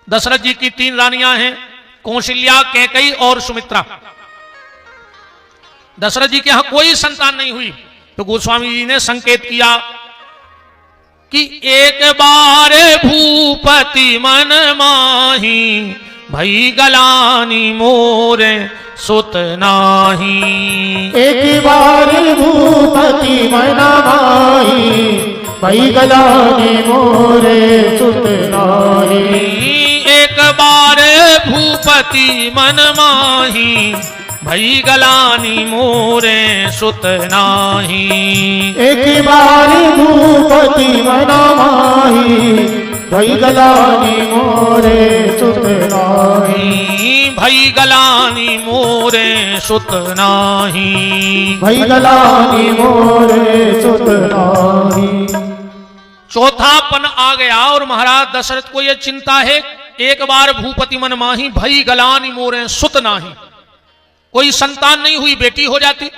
दशरथ जी की 3 रानियां हैं, कौशल्या, कैकेयी और सुमित्रा। दशरथ जी के यहां कोई संतान नहीं हुई तो गोस्वामी जी ने संकेत किया कि एक बार भूपति मन माही, भई गलानी मोरे सुत नाही। एक बार भूपति मन माही, भई गलानी मोरे सुत नाही। एक बार भूपति मन माही, भई गलानी मोरे सुत नाही। एक बार भूपति मन माही, भई गलानी मोरे सुत नाही। भई गलानी मोरे सुत नाही। भई गलानी मोरे सुत नाही। चौथापन आ गया और महाराज दशरथ को यह चिंता है, एक बार भूपति मन माही, भई गलानी मोरे सुत नाही। कोई संतान नहीं हुई, बेटी हो जाती।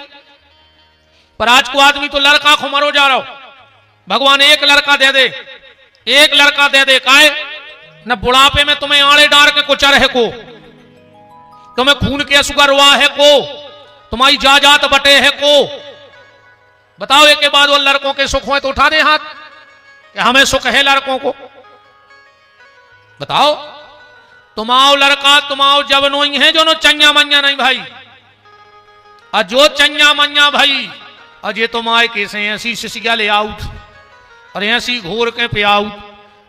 पर आज को आदमी तो लड़का खुमारो जा रहा हो। भगवान एक लड़का दे दे, एक लड़का दे दे, काहे न बुढ़ापे में तुम्हें आड़े डार के कुचर है को, तुम्हें खून के सुगर हुआ है को, तुम्हारी जाजात बटे है को। बताओ एक के बाद वो लड़कों के सुख हुए तो उठा दे हाथ कि हमें सुख है लड़कों को। बताओ तुमाओ लड़का तुमाओ जब नो ही है जो नो चंया मंया नहीं भाई, और जो चंया मंया भाई और ये तुम आए कैसे ऐसी शिशिया ले आउट और ऐसी घोर के पे आउट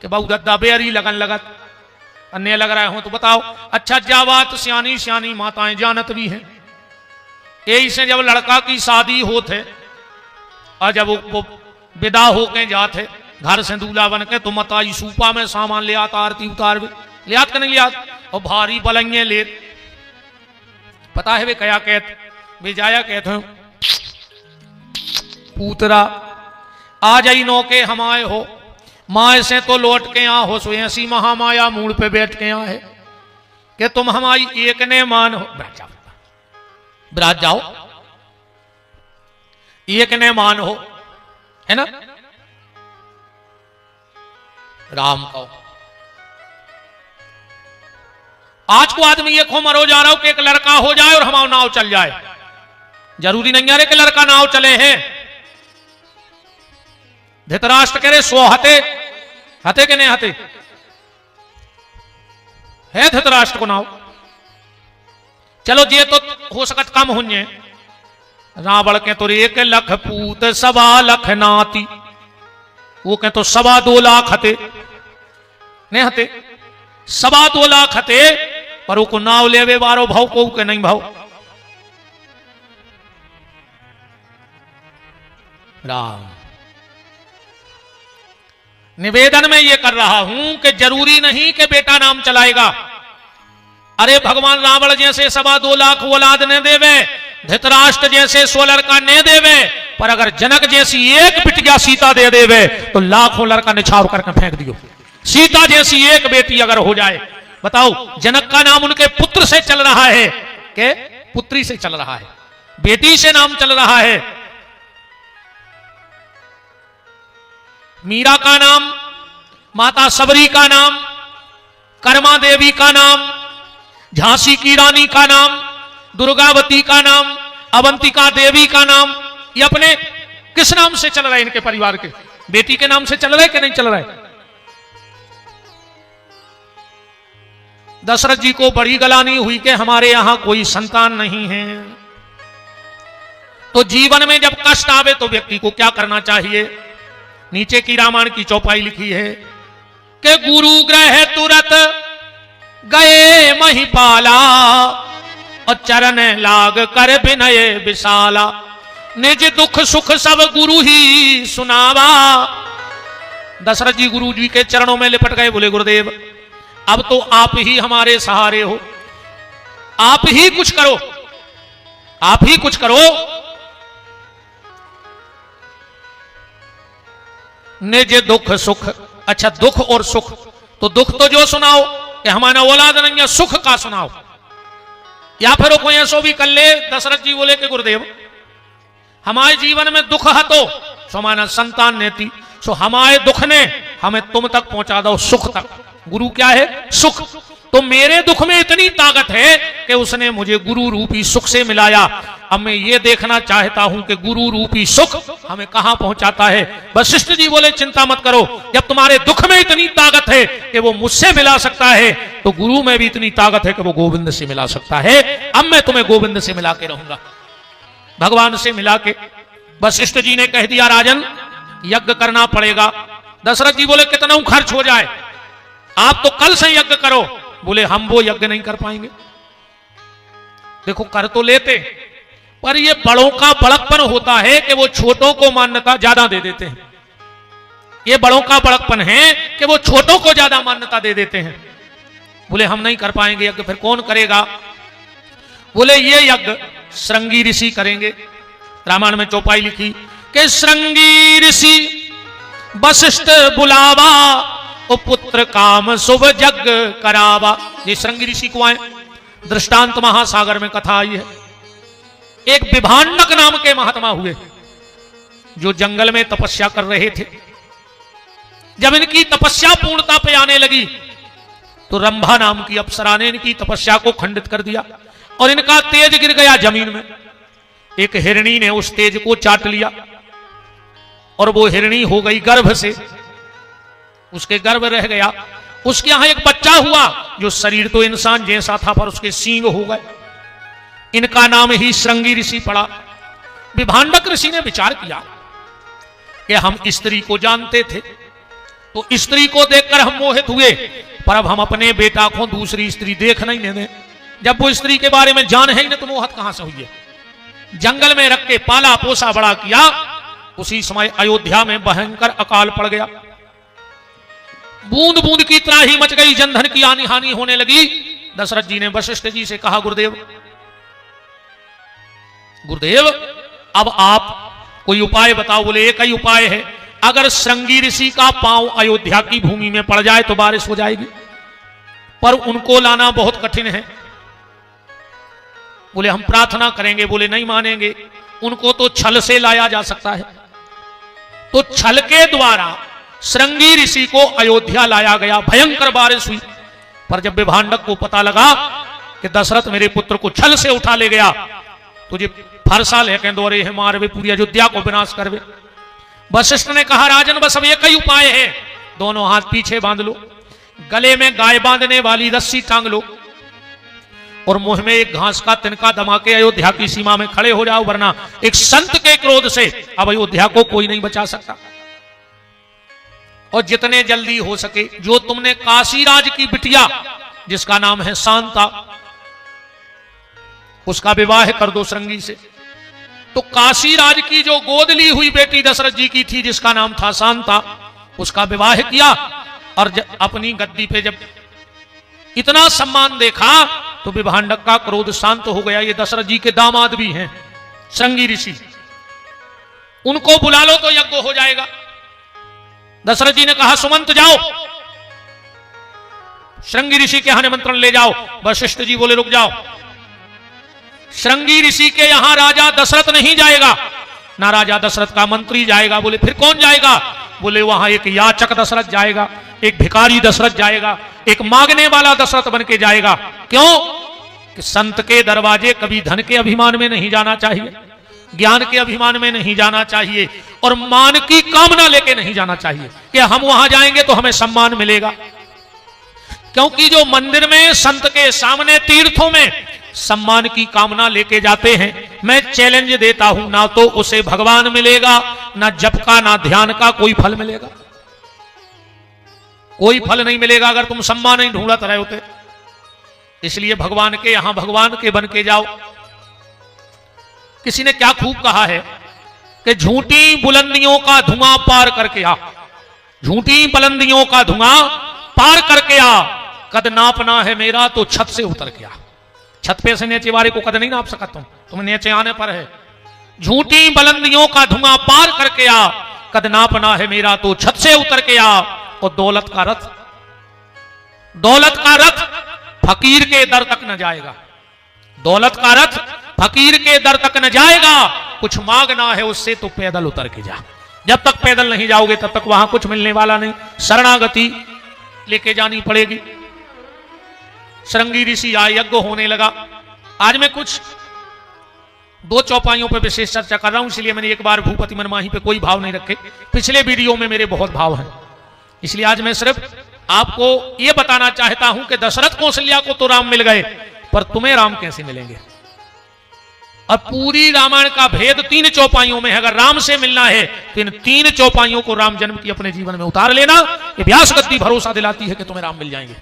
कि बहु दद्दा बेरी लगन लगत अन्य लग रहे हो तो बताओ। अच्छा जा बात सियानी सियानी माताएं जानत भी हैं। यही से जब लड़का की शादी होते और जब वो विदा होके जाते घर से दूल्हा बन के, तो मताई सूपा में सामान ले आता, आरती उतार भी लियात का नहीं लियात, और भारी बलंगे ले, पता है वे क्या कहते, वे जाया कहते हैं पूतरा आ जाई नौके हमाए हो, माए से तो लौट के आ हो, सो ऐसी महामाया मूल पे बैठ के आ है कि तुम हमारी एक ने मान हो, ब्राज जाओ, एक ने मान हो, है ना, राम कहो। आज को आदमी ये खो मरो जा रहा हो कि एक लड़का हो जाए और हमारा नाव चल जाए, जरूरी नहीं है रे कि लड़का नाव चले हैं। धृतराष्ट्र कह रहे 100 हते, हते के नहीं हते है धृतराष्ट्र को नाव, चलो ये तो हो सकत कम हुए, रावण के तो 1 लाख पूत 1.25 लाख नाती, वो कह तो 2.25 लाख हते, नहीं हते 2.25 लाख हते, पर वो को नाव लेवे बारो भाव को के नहीं भाव। राम निवेदन में ये कर रहा हूं कि जरूरी नहीं कि बेटा नाम चलाएगा। अरे भगवान रावण जैसे 2.25 लाख औलाद ने देवे, धृतराष्ट्र जैसे 100 लड़का ने देवे, पर अगर जनक जैसी एक बिटिया सीता दे देवे तो लाखों लड़का निछावर करके फेंक दियो। सीता जैसी एक बेटी अगर हो जाए, बताओ जनक का नाम उनके पुत्र से चल रहा है कि पुत्री से चल रहा है, बेटी से नाम चल रहा है। मीरा का नाम, माता सबरी का नाम, कर्मा देवी का नाम, झांसी की रानी का नाम, दुर्गावती का नाम, अवंतिका देवी का नाम, ये अपने किस नाम से चल रहा है? इनके परिवार के बेटी के नाम से चल रहा है कि नहीं चल रहा है? दशरथ जी को बड़ी गलानी हुई कि हमारे यहां कोई संतान नहीं है। तो जीवन में जब कष्ट आवे तो व्यक्ति को क्या करना चाहिए? नीचे की रामायण की चौपाई लिखी है कि गुरु ग्रह तुरत गए महिपाला, और चरण लाग कर विनय विशाला, निज दुख सुख सब गुरु ही सुनावा। दशरथ जी गुरु जी के चरणों में लिपट गए, बोले गुरुदेव अब तो आप ही हमारे सहारे हो, आप ही कुछ करो, आप ही कुछ करो। निज दुख सुख, अच्छा दुख और सुख, तो दुख तो जो सुनाओ कि हमारा औलाद नहीं है, सुख का सुनाओ, या फिर कोई ऐसो भी कर ले। दशरथ जी बोले कि गुरुदेव हमारे जीवन में दुख है तो हमारा संतान ने थी, सो हमारे दुख ने हमें तुम तक पहुंचा दो सुख तक। गुरु क्या है? सुख। तो मेरे दुख में इतनी ताकत है कि उसने मुझे गुरु रूपी सुख से मिलाया। अब मैं ये देखना चाहता हूं कि गुरु रूपी सुख हमें कहां पहुंचाता है। वशिष्ठ जी बोले चिंता मत करो, जब तुम्हारे दुख में इतनी ताकत है कि वो मुझसे मिला सकता है, तो गुरु में भी इतनी ताकत है कि वो गोविंद से मिला सकता है। अब मैं तुम्हें गोविंद से मिला के रहूंगा, भगवान से मिला के। वशिष्ठ जी ने कह दिया राजन यज्ञ करना पड़ेगा। दशरथ जी बोले कितना खर्च हो जाए? आप तो कल से यज्ञ करो। बोले हम वो यज्ञ नहीं कर पाएंगे। देखो कर तो लेते, पर ये बड़ों का बड़कपन होता है कि वो छोटों को मान्यता ज्यादा दे देते हैं। ये बड़ों का बड़कपन है कि वो छोटों को ज्यादा मान्यता दे देते हैं। बोले हम नहीं कर पाएंगे यज्ञ, फिर कौन करेगा? बोले ये यज्ञ श्रृंगी ऋषि करेंगे। रामायण में चौपाई लिखी कि श्रृंगी ऋषि वशिष्ठ बुलावा, ओ पुत्र काम शुभ यज्ञ करावा। ये श्रृंगी ऋषि को आए, दृष्टांत महासागर में कथा आई है। एक विभांडक नाम के महात्मा हुए जो जंगल में तपस्या कर रहे थे। जब इनकी तपस्या पूर्णता पे आने लगी तो रंभा नाम की अप्सरा ने इनकी तपस्या को खंडित कर दिया और इनका तेज गिर गया जमीन में। एक हिरणी ने उस तेज को चाट लिया और वो हिरणी हो गई गर्भ से, उसके गर्भ रह गया। उसके यहां एक बच्चा हुआ जो शरीर तो इंसान जैसा था पर उसके सींग हो गए। इनका नाम ही श्रृंगी ऋषि पड़ा। विभांडक ऋषि ने विचार किया कि हम स्त्री को जानते थे तो स्त्री को देखकर हम मोहित हुए, पर अब हम अपने बेटा को दूसरी स्त्री देख नहीं दें। जब वो स्त्री के बारे में जान है ही नहीं तो मोहत कहां से हुई है? जंगल में रख के पाला पोसा बड़ा किया। उसी समय अयोध्या में भयंकर अकाल पड़ गया। बूंद बूंद की त्राही मच गई, जनधन की हानि हानि होने लगी। दशरथ जी ने वशिष्ठ जी से कहा, गुरुदेव गुरुदेव अब आप कोई उपाय बताओ। बोले एक ही उपाय है, अगर श्रृंगी ऋषि का पांव अयोध्या की भूमि में पड़ जाए तो बारिश हो जाएगी, पर उनको लाना बहुत कठिन है। बोले हम प्रार्थना करेंगे। बोले नहीं मानेंगे, उनको तो छल से लाया जा सकता है। तो छल के द्वारा श्रृंगी ऋषि को अयोध्या लाया गया, भयंकर बारिश हुई। पर जब विभांडक को पता लगा कि दशरथ मेरे पुत्र को छल से उठा ले गया, तुझे फरसा लेके दौरे है, मारवे, पूरी अयोध्या को विनाश करवे। वशिष्ठ ने कहा, राजन बस अब एक ही उपाय है, दोनों हाथ पीछे बांध लो, गले में गाय बांधने वाली रस्सी टांग लो और मुंह में एक घास का तिनका दमा के अयोध्या की सीमा में खड़े हो जाओ, वरना एक संत के क्रोध से अब अयोध्या को कोई नहीं बचा सकता। और जितने जल्दी हो सके, जो तुमने काशीराज की बिटिया जिसका नाम है शांता, उसका विवाह कर दो श्रृंगी से। तो काशीराज की जो गोद ली हुई बेटी दशरथ जी की थी जिसका नाम था शांता, उसका विवाह किया। और अपनी गद्दी पे जब इतना सम्मान देखा तो विभांडक का क्रोध शांत हो गया। ये दशरथ जी के दामाद भी हैं श्रृंगी ऋषि, उनको बुला लो तो यज्ञ हो जाएगा। दशरथ जी ने कहा, सुमंत जाओ, श्रृंगी ऋषि के यहां निमंत्रण ले जाओ। वशिष्ठ जी बोले रुक जाओ, श्रृंगी ऋषि के यहां राजा दशरथ नहीं जाएगा, ना राजा दशरथ का मंत्री जाएगा। बोले फिर कौन जाएगा? बोले वहां एक याचक दशरथ जाएगा, एक भिखारी दशरथ जाएगा, एक मांगने वाला दशरथ बन के जाएगा। क्यों? कि संत के दरवाजे कभी धन के अभिमान में नहीं जाना चाहिए, ज्ञान के अभिमान में नहीं जाना चाहिए, और मान की कामना लेके नहीं जाना चाहिए कि हम वहां जाएंगे तो हमें सम्मान मिलेगा। क्योंकि जो मंदिर में संत के सामने तीर्थों में सम्मान की कामना लेके जाते हैं, मैं चैलेंज देता हूं, ना तो उसे भगवान मिलेगा, ना जप का, ना ध्यान का कोई फल मिलेगा। कोई फल नहीं मिलेगा अगर तुम सम्मान नहीं ढूंढत रहे होते। इसलिए भगवान के यहां भगवान के बन के जाओ। किसी ने क्या खूब कहा है कि झूठी बुलंदियों का धुआं पार करके आ, झूठी बुलंदियों का धुआं पार करके आ, कद नापना है मेरा तो छत से उतर के आ। छत पे से नीचे वाले को कद नहीं नाप सका तुम नीचे आने पर है। झूठी बुलंदियों का धुआं पार करके आ, कद नापना है मेरा तो छत से उतर के आ। और दौलत का रथ, दौलत का रथ फकीर के दर तक न जाएगा, दौलत का रथ फकीर के दर तक न जाएगा। कुछ मांगना है उससे तो पैदल उतर के जा। जब तक पैदल नहीं जाओगे तब तक वहां कुछ मिलने वाला नहीं, शरणागति लेके जानी पड़ेगी। श्रृंगी ऋषि आए, यज्ञ होने लगा। आज मैं कुछ दो चौपाइयों पर विशेष चर्चा कर रहा हूं, इसलिए मैंने एक बार भूपति मनमाही पे कोई भाव नहीं रखे। पिछले वीडियो में मेरे बहुत भाव हैं, इसलिए आज मैं सिर्फ आपको यह बताना चाहता हूं कि दशरथ कौशल्या को तो राम मिल गए, पर तुम्हें राम कैसे मिलेंगे। और पूरी रामायण का भेद 3 चौपाइयों में है। अगर राम से मिलना है तो इन 3 चौपाइयों को राम जन्म की अपने जीवन में उतार लेना। ये व्यास गद्दी भरोसा दिलाती है कि तुम्हें राम मिल जाएंगे।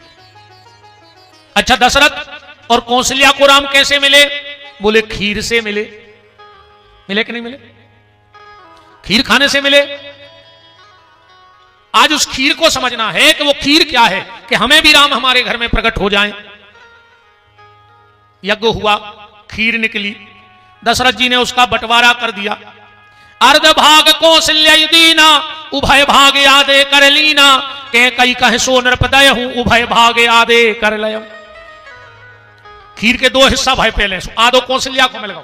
अच्छा, दशरथ और कौशल्या को राम कैसे मिले? बोले खीर से मिले। मिले कि नहीं मिले? खीर खाने से मिले। आज उस खीर को समझना है कि वो खीर क्या है, कि हमें भी राम हमारे घर में प्रकट हो जाएं। यज्ञ हुआ, खीर निकली, दशरथ जी ने उसका बंटवारा कर दिया। अर्ध भाग कौशल्या दीना, उभय भाग आदे कर लीना, के कई कह सो नृपदय हूं, उभय भाग आदे कर लय। खीर के 2 हिस्सा भाई पहले आधो कौशल्या को मिल गया।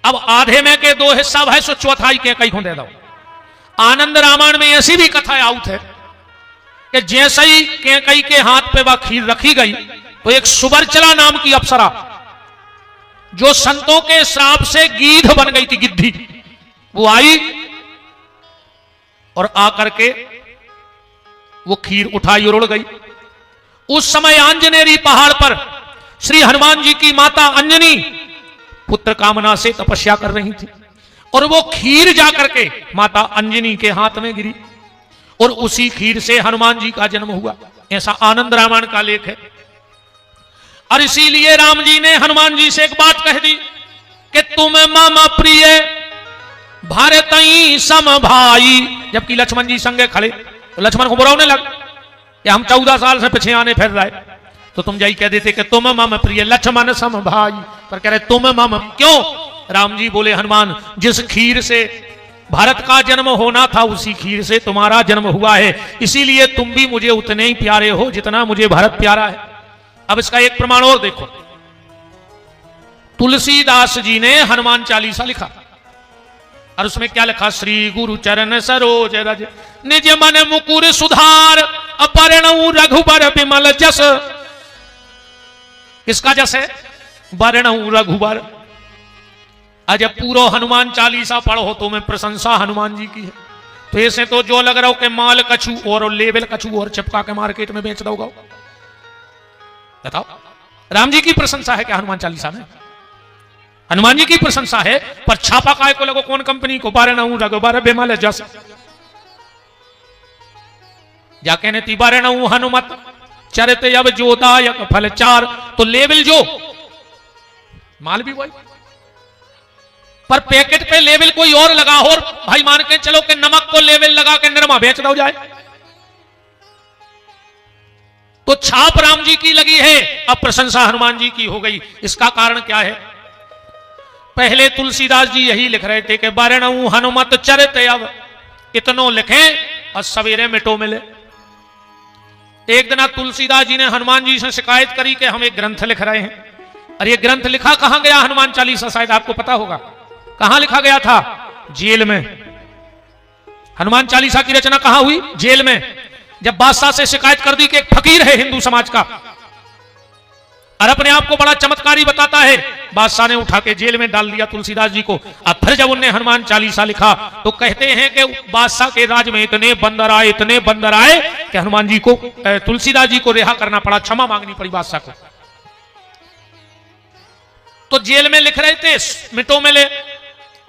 अब आधे में के 2 हिस्सा भाई सो चौथाई के कई को दे दो। आनंद रामायण में ऐसी भी कथा आउट है कि जैसे ही कैकई के हाथ पे वह खीर रखी गई तो एक सुबरचला नाम की अप्सरा, जो संतों के श्राप से गीध बन गई थी, गिद्धी, वो आई और आकर के वो खीर उठाई और उड़ गई। उस समय आंजनेरी पहाड़ पर श्री हनुमान जी की माता अंजनी पुत्र कामना से तपस्या कर रही थी, और वो खीर जाकर के माता अंजनी के हाथ में गिरी, और उसी खीर से हनुमान जी का जन्म हुआ। ऐसा आनंद रामायण का लेख है। और इसीलिए राम जी ने हनुमान जी से एक बात कह दी कि तुम मम प्रिय भारतई सम भाई, जबकि लक्ष्मण जी संगे खड़े। तो लक्ष्मण को बुरा होने लग कि हम 14 साल से पीछे आने फिर रहे, तो तुम जाई कह देते कि तुम मम प्रिय लक्ष्मण सम भाई, पर कह रहे तुम मम। क्यों? राम जी बोले हनुमान, जिस खीर से भारत का जन्म होना था उसी खीर से तुम्हारा जन्म हुआ है, इसीलिए तुम भी मुझे उतने ही प्यारे हो जितना मुझे भारत प्यारा है। अब इसका एक प्रमाण और देखो, तुलसीदास जी ने हनुमान चालीसा लिखा और उसमें क्या लिखा? श्री गुरु चरण सरोज रज निज मन मुकुर सुधार, अपरणु रघुबर विमल जस। किसका जस है? वरणु रघुबर। आज पूरा हनुमान चालीसा पढ़ो तो मैं प्रशंसा हनुमान जी की है। तो ऐसे तो जो लग रहा हो कि माल कछु और लेवल कछु और चिपका के मार्केट में बेच दोगे। बताओ, राम जी की प्रशंसा है क्या हनुमान चालीसा में? हनुमान जी की प्रशंसा है, पर छापा काय को लगो कौन कंपनी को? वरणु रघुबर विमल जस। जाके ने वरणु हनुमत चरित अब जोदायक फल चार। तो लेवल जो माल भी वही, पर पैकेट पे लेवल कोई और लगा हो, और भाई मान के चलो कि नमक को लेवल लगा के निरमा बेच दो जाए, तो छाप राम जी की लगी है, अब प्रशंसा हनुमान जी की हो गई। इसका कारण क्या है? पहले तुलसीदास जी यही लिख रहे थे कि वरणु हनुमत चरित अब, इतनो लिखें और सवेरे मिटो मिले। एक दिन तुलसीदास जी ने हनुमान जी से शिकायत करी कि हम एक ग्रंथ लिख रहे हैं, और ये ग्रंथ लिखा कहां गया? हनुमान चालीसा, शायद आपको पता होगा कहां लिखा गया था? जेल में। हनुमान चालीसा की रचना कहां हुई? जेल में। जब बादशाह से शिकायत कर दी कि एक फकीर है हिंदू समाज का और अपने आप को बड़ा चमत्कारी बताता है, बादशाह ने उठा के जेल में डाल दिया तुलसीदास जी को। अब फिर जब उन्हें हनुमान चालीसा लिखा तो कहते हैं कि बादशाह के राज में इतने बंदर आए, इतने बंदर आए कि हनुमान जी को, तुलसीदास जी को रिहा करना पड़ा, क्षमा मांगनी पड़ी बादशाह को। तो जेल में लिख रहे थे, मिटो मिले।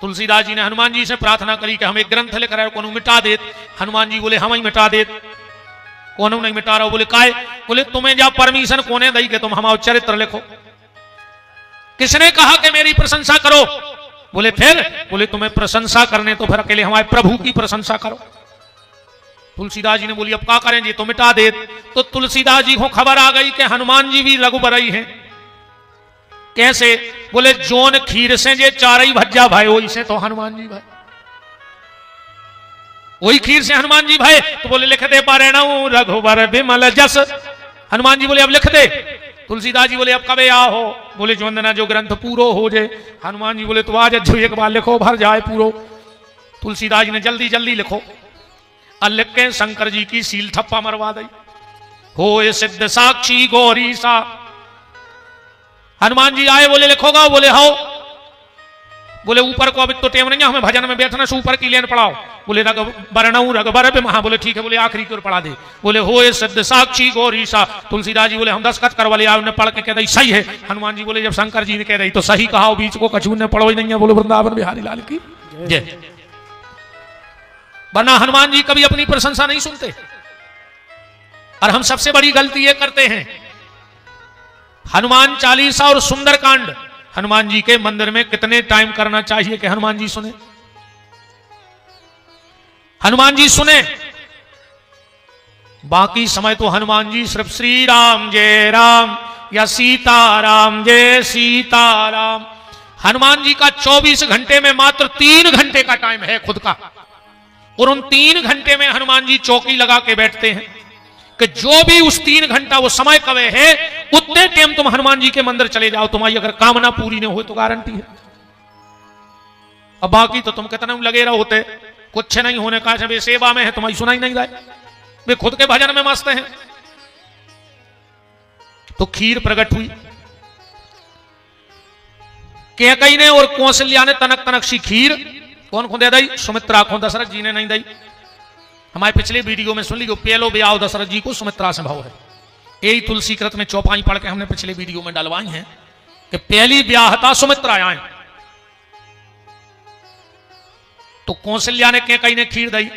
तुलसीदास जी ने हनुमान जी से प्रार्थना करी कि हम एक ग्रंथ लिख रहे हो, कौन मिटा दे। हनुमान जी बोले हम ही मिटा दे। कौन नहीं मिटा रहा हो? बोले काय? बोले तुम्हें जा परमिशन कोने दई के तुम हमारा चरित्र लिखो। किसने कहा कि मेरी प्रशंसा करो? बोले फिर? बोले तुम्हें प्रशंसा करने तो फिर अकेले हमारे प्रभु की प्रशंसा करो। तुलसीदास जी ने बोली अब क्या करें जी, तो मिटा दे। तो तुलसीदास जी को खबर आ गई कि हनुमान जी भी रघुबरई हैं। कैसे? बोले जोन खीर से जे चारई भज्जा भाई, वही से तो हनुमान जी भाई, वही खीर से हनुमान जी भाई। तो बोले लिख दे वरणु रघुबर विमल जस। हनुमान जी बोले अब लिख दे। तुलसीदास जी बोले अब कब आ हो? बोले जो वंदना जो ग्रंथ पूरो हो जाए। हनुमान जी बोले तो आज जो एक बार लिखो, भर जाए पूरो। तुलसीदास जी ने जल्दी जल्दी लिखो, और लिख के शंकर जी की सील थप्पा मरवा दी। हो ये सिद्ध साक्षी गौरी सा। हनुमान जी आए, बोले लिखोगा? बोले हो। बोले ऊपर को अभी तो टेम नहीं है, हमें भजन में बैठना से ऊपर की लेन पढ़ाओ। बोले वरणु रघुबर पे महा। बोले ठीक है। बोले आखिरी की ओर पढ़ा दे। बोले हो ये सिद्ध साक्षी गौरीसा। तुलसीदास जी बोले हम दस्तखत करवा लिया, उन्हें पढ़ के कह दी सही है। हनुमान जी बोले जब शंकर जी ने कह दी तो सही कहा, बीच को कछू ने पढ़ो ही नहीं है। बोले वृंदावन बिहारी लाल की जय। वरना हनुमान जी कभी अपनी प्रशंसा नहीं सुनते, और हम सबसे बड़ी गलती ये करते हैं। हनुमान चालीसा और सुंदरकांड हनुमान जी के मंदिर में कितने टाइम करना चाहिए कि हनुमान जी सुने? हनुमान जी सुने, बाकी समय तो हनुमान जी सिर्फ श्री राम जय राम या सीता राम जय सीता राम। हनुमान जी का 24 घंटे में मात्र 3 घंटे का टाइम है खुद का, और उन 3 घंटे में हनुमान जी चौकी लगा के बैठते हैं कि जो भी उस 3 घंटा वो समय कवे है, उतने टाइम तुम हनुमान जी के मंदिर चले जाओ, तुम्हारी अगर कामना पूरी नहीं हो तो गारंटी है। अब बाकी तो तुम कितने लगे रहो होते, कुछ नहीं होने का, जब सेवा में है तुम्हारी सुनाई नहीं रहा, वे खुद के भजन में मस्त हैं। तो खीर प्रकट हुई, कैकई ने और कौशल्या ने तनक तनक सी खीर कौन को दे दी? सुमित्रा को, दशरथ जी ने नहीं दी। हमारे पिछले वीडियो में सुन लीजिए, पहलो ब्याह दशरथ जी को सुमित्रा से भाव है। यही तुलसी कृत में चौपाई पढ़ के हमने पिछले वीडियो में डलवाई हैं कि पहली ब्याहता सुमित्रा आए। तो कौशल्या ने कैकई ने खीर दी।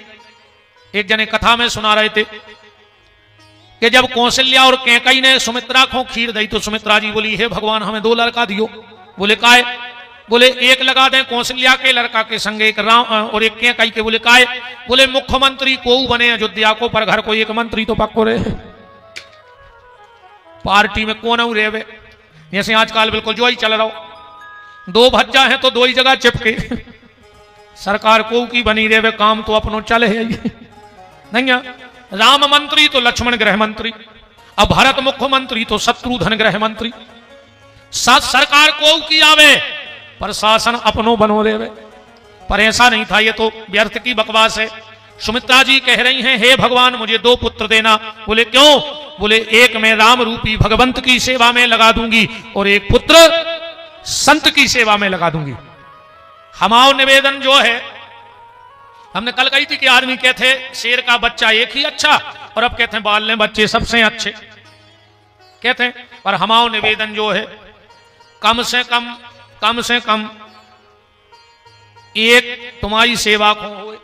एक जने कथा में सुना रहे थे कि जब कौशल्या और कैकई ने सुमित्रा को खीर दी तो सुमित्रा जी बोली हे भगवान हमें 2 लड़का दियो। बोले काय? बोले एक लगा दें कौशल्या के लड़का के संग एक राम और एक के कई के बोले काय, बोले मुख्यमंत्री को बने अयोध्या को, पर घर को एक मंत्री तो पक्को रहे, पार्टी में कौन रेवे। जैसे आजकल बिल्कुल जो ही चल रहा हो, दो भज्जा है तो दो ही जगह चिपके, सरकार को की बनी रेवे, काम तो अपनों चले है नहीं है। राम मंत्री तो लक्ष्मण गृह मंत्री, अब भरत मुख्यमंत्री तो शत्रुघ्न गृह मंत्री। सरकार को की आवे प्रशासन अपनों बनो देवे, पर ऐसा नहीं था, ये तो व्यर्थ की बकवास है। सुमित्रा जी कह रही हैं हे भगवान मुझे 2 पुत्र देना। बोले क्यों? बोले एक मैं राम रूपी भगवंत की सेवा में लगा दूंगी और एक पुत्र संत की सेवा में लगा दूंगी। हमारा निवेदन जो है, हमने कल कही थी कि आदमी कहते शेर का बच्चा एक ही अच्छा, और अब कहते हैं बाल बच्चे सबसे अच्छे कहते हैं। पर हमारा निवेदन जो है, कम से कम एक तुम्हारी सेवा को हो।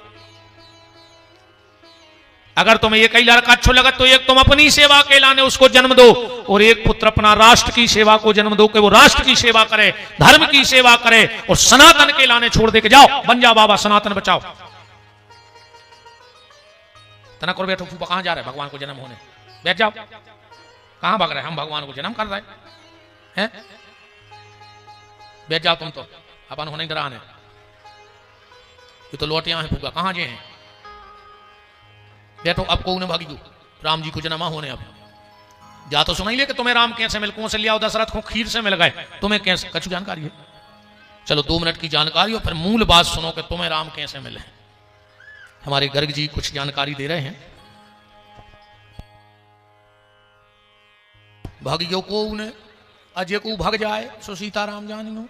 अगर तुम्हें एक ही लड़का अच्छो लगा तो एक तुम अपनी सेवा के लाने उसको जन्म दो, और एक पुत्र अपना राष्ट्र की सेवा को जन्म दो कि वो राष्ट्र की सेवा करे, धर्म की सेवा करे, और सनातन के लाने छोड़ दे के जाओ, बन जाओ बाबा सनातन बचाओ। तना करो बैठो, फूफा कहां जा रहे भगवान को जन्म होने, बैठ जाओ, कहां भाग रहे, हम भगवान को जन्म कर रहे हैं, बैठ जाओ तुम तो, अपन होने डराने, ये तो लौट यहाँ है फूफा कहां जे हैं, बैठो। अब को भागी दो, राम जी को जन्मा होने, अब जा तो सुनाई ले कि तुम्हें राम कैसे मिल, कौन से लिया दशरथ को खीर से मिल गए, तुम्हें कैसे कुछ जानकारी है? चलो 2 मिनट की जानकारी हो, फिर मूल बात सुनो कि तुम्हें राम कैसे मिले। हमारे गर्ग जी कुछ जानकारी दे रहे हैं। भाग्यो को उन्हें अजय को भग जाए सो सीताराम जानी हो।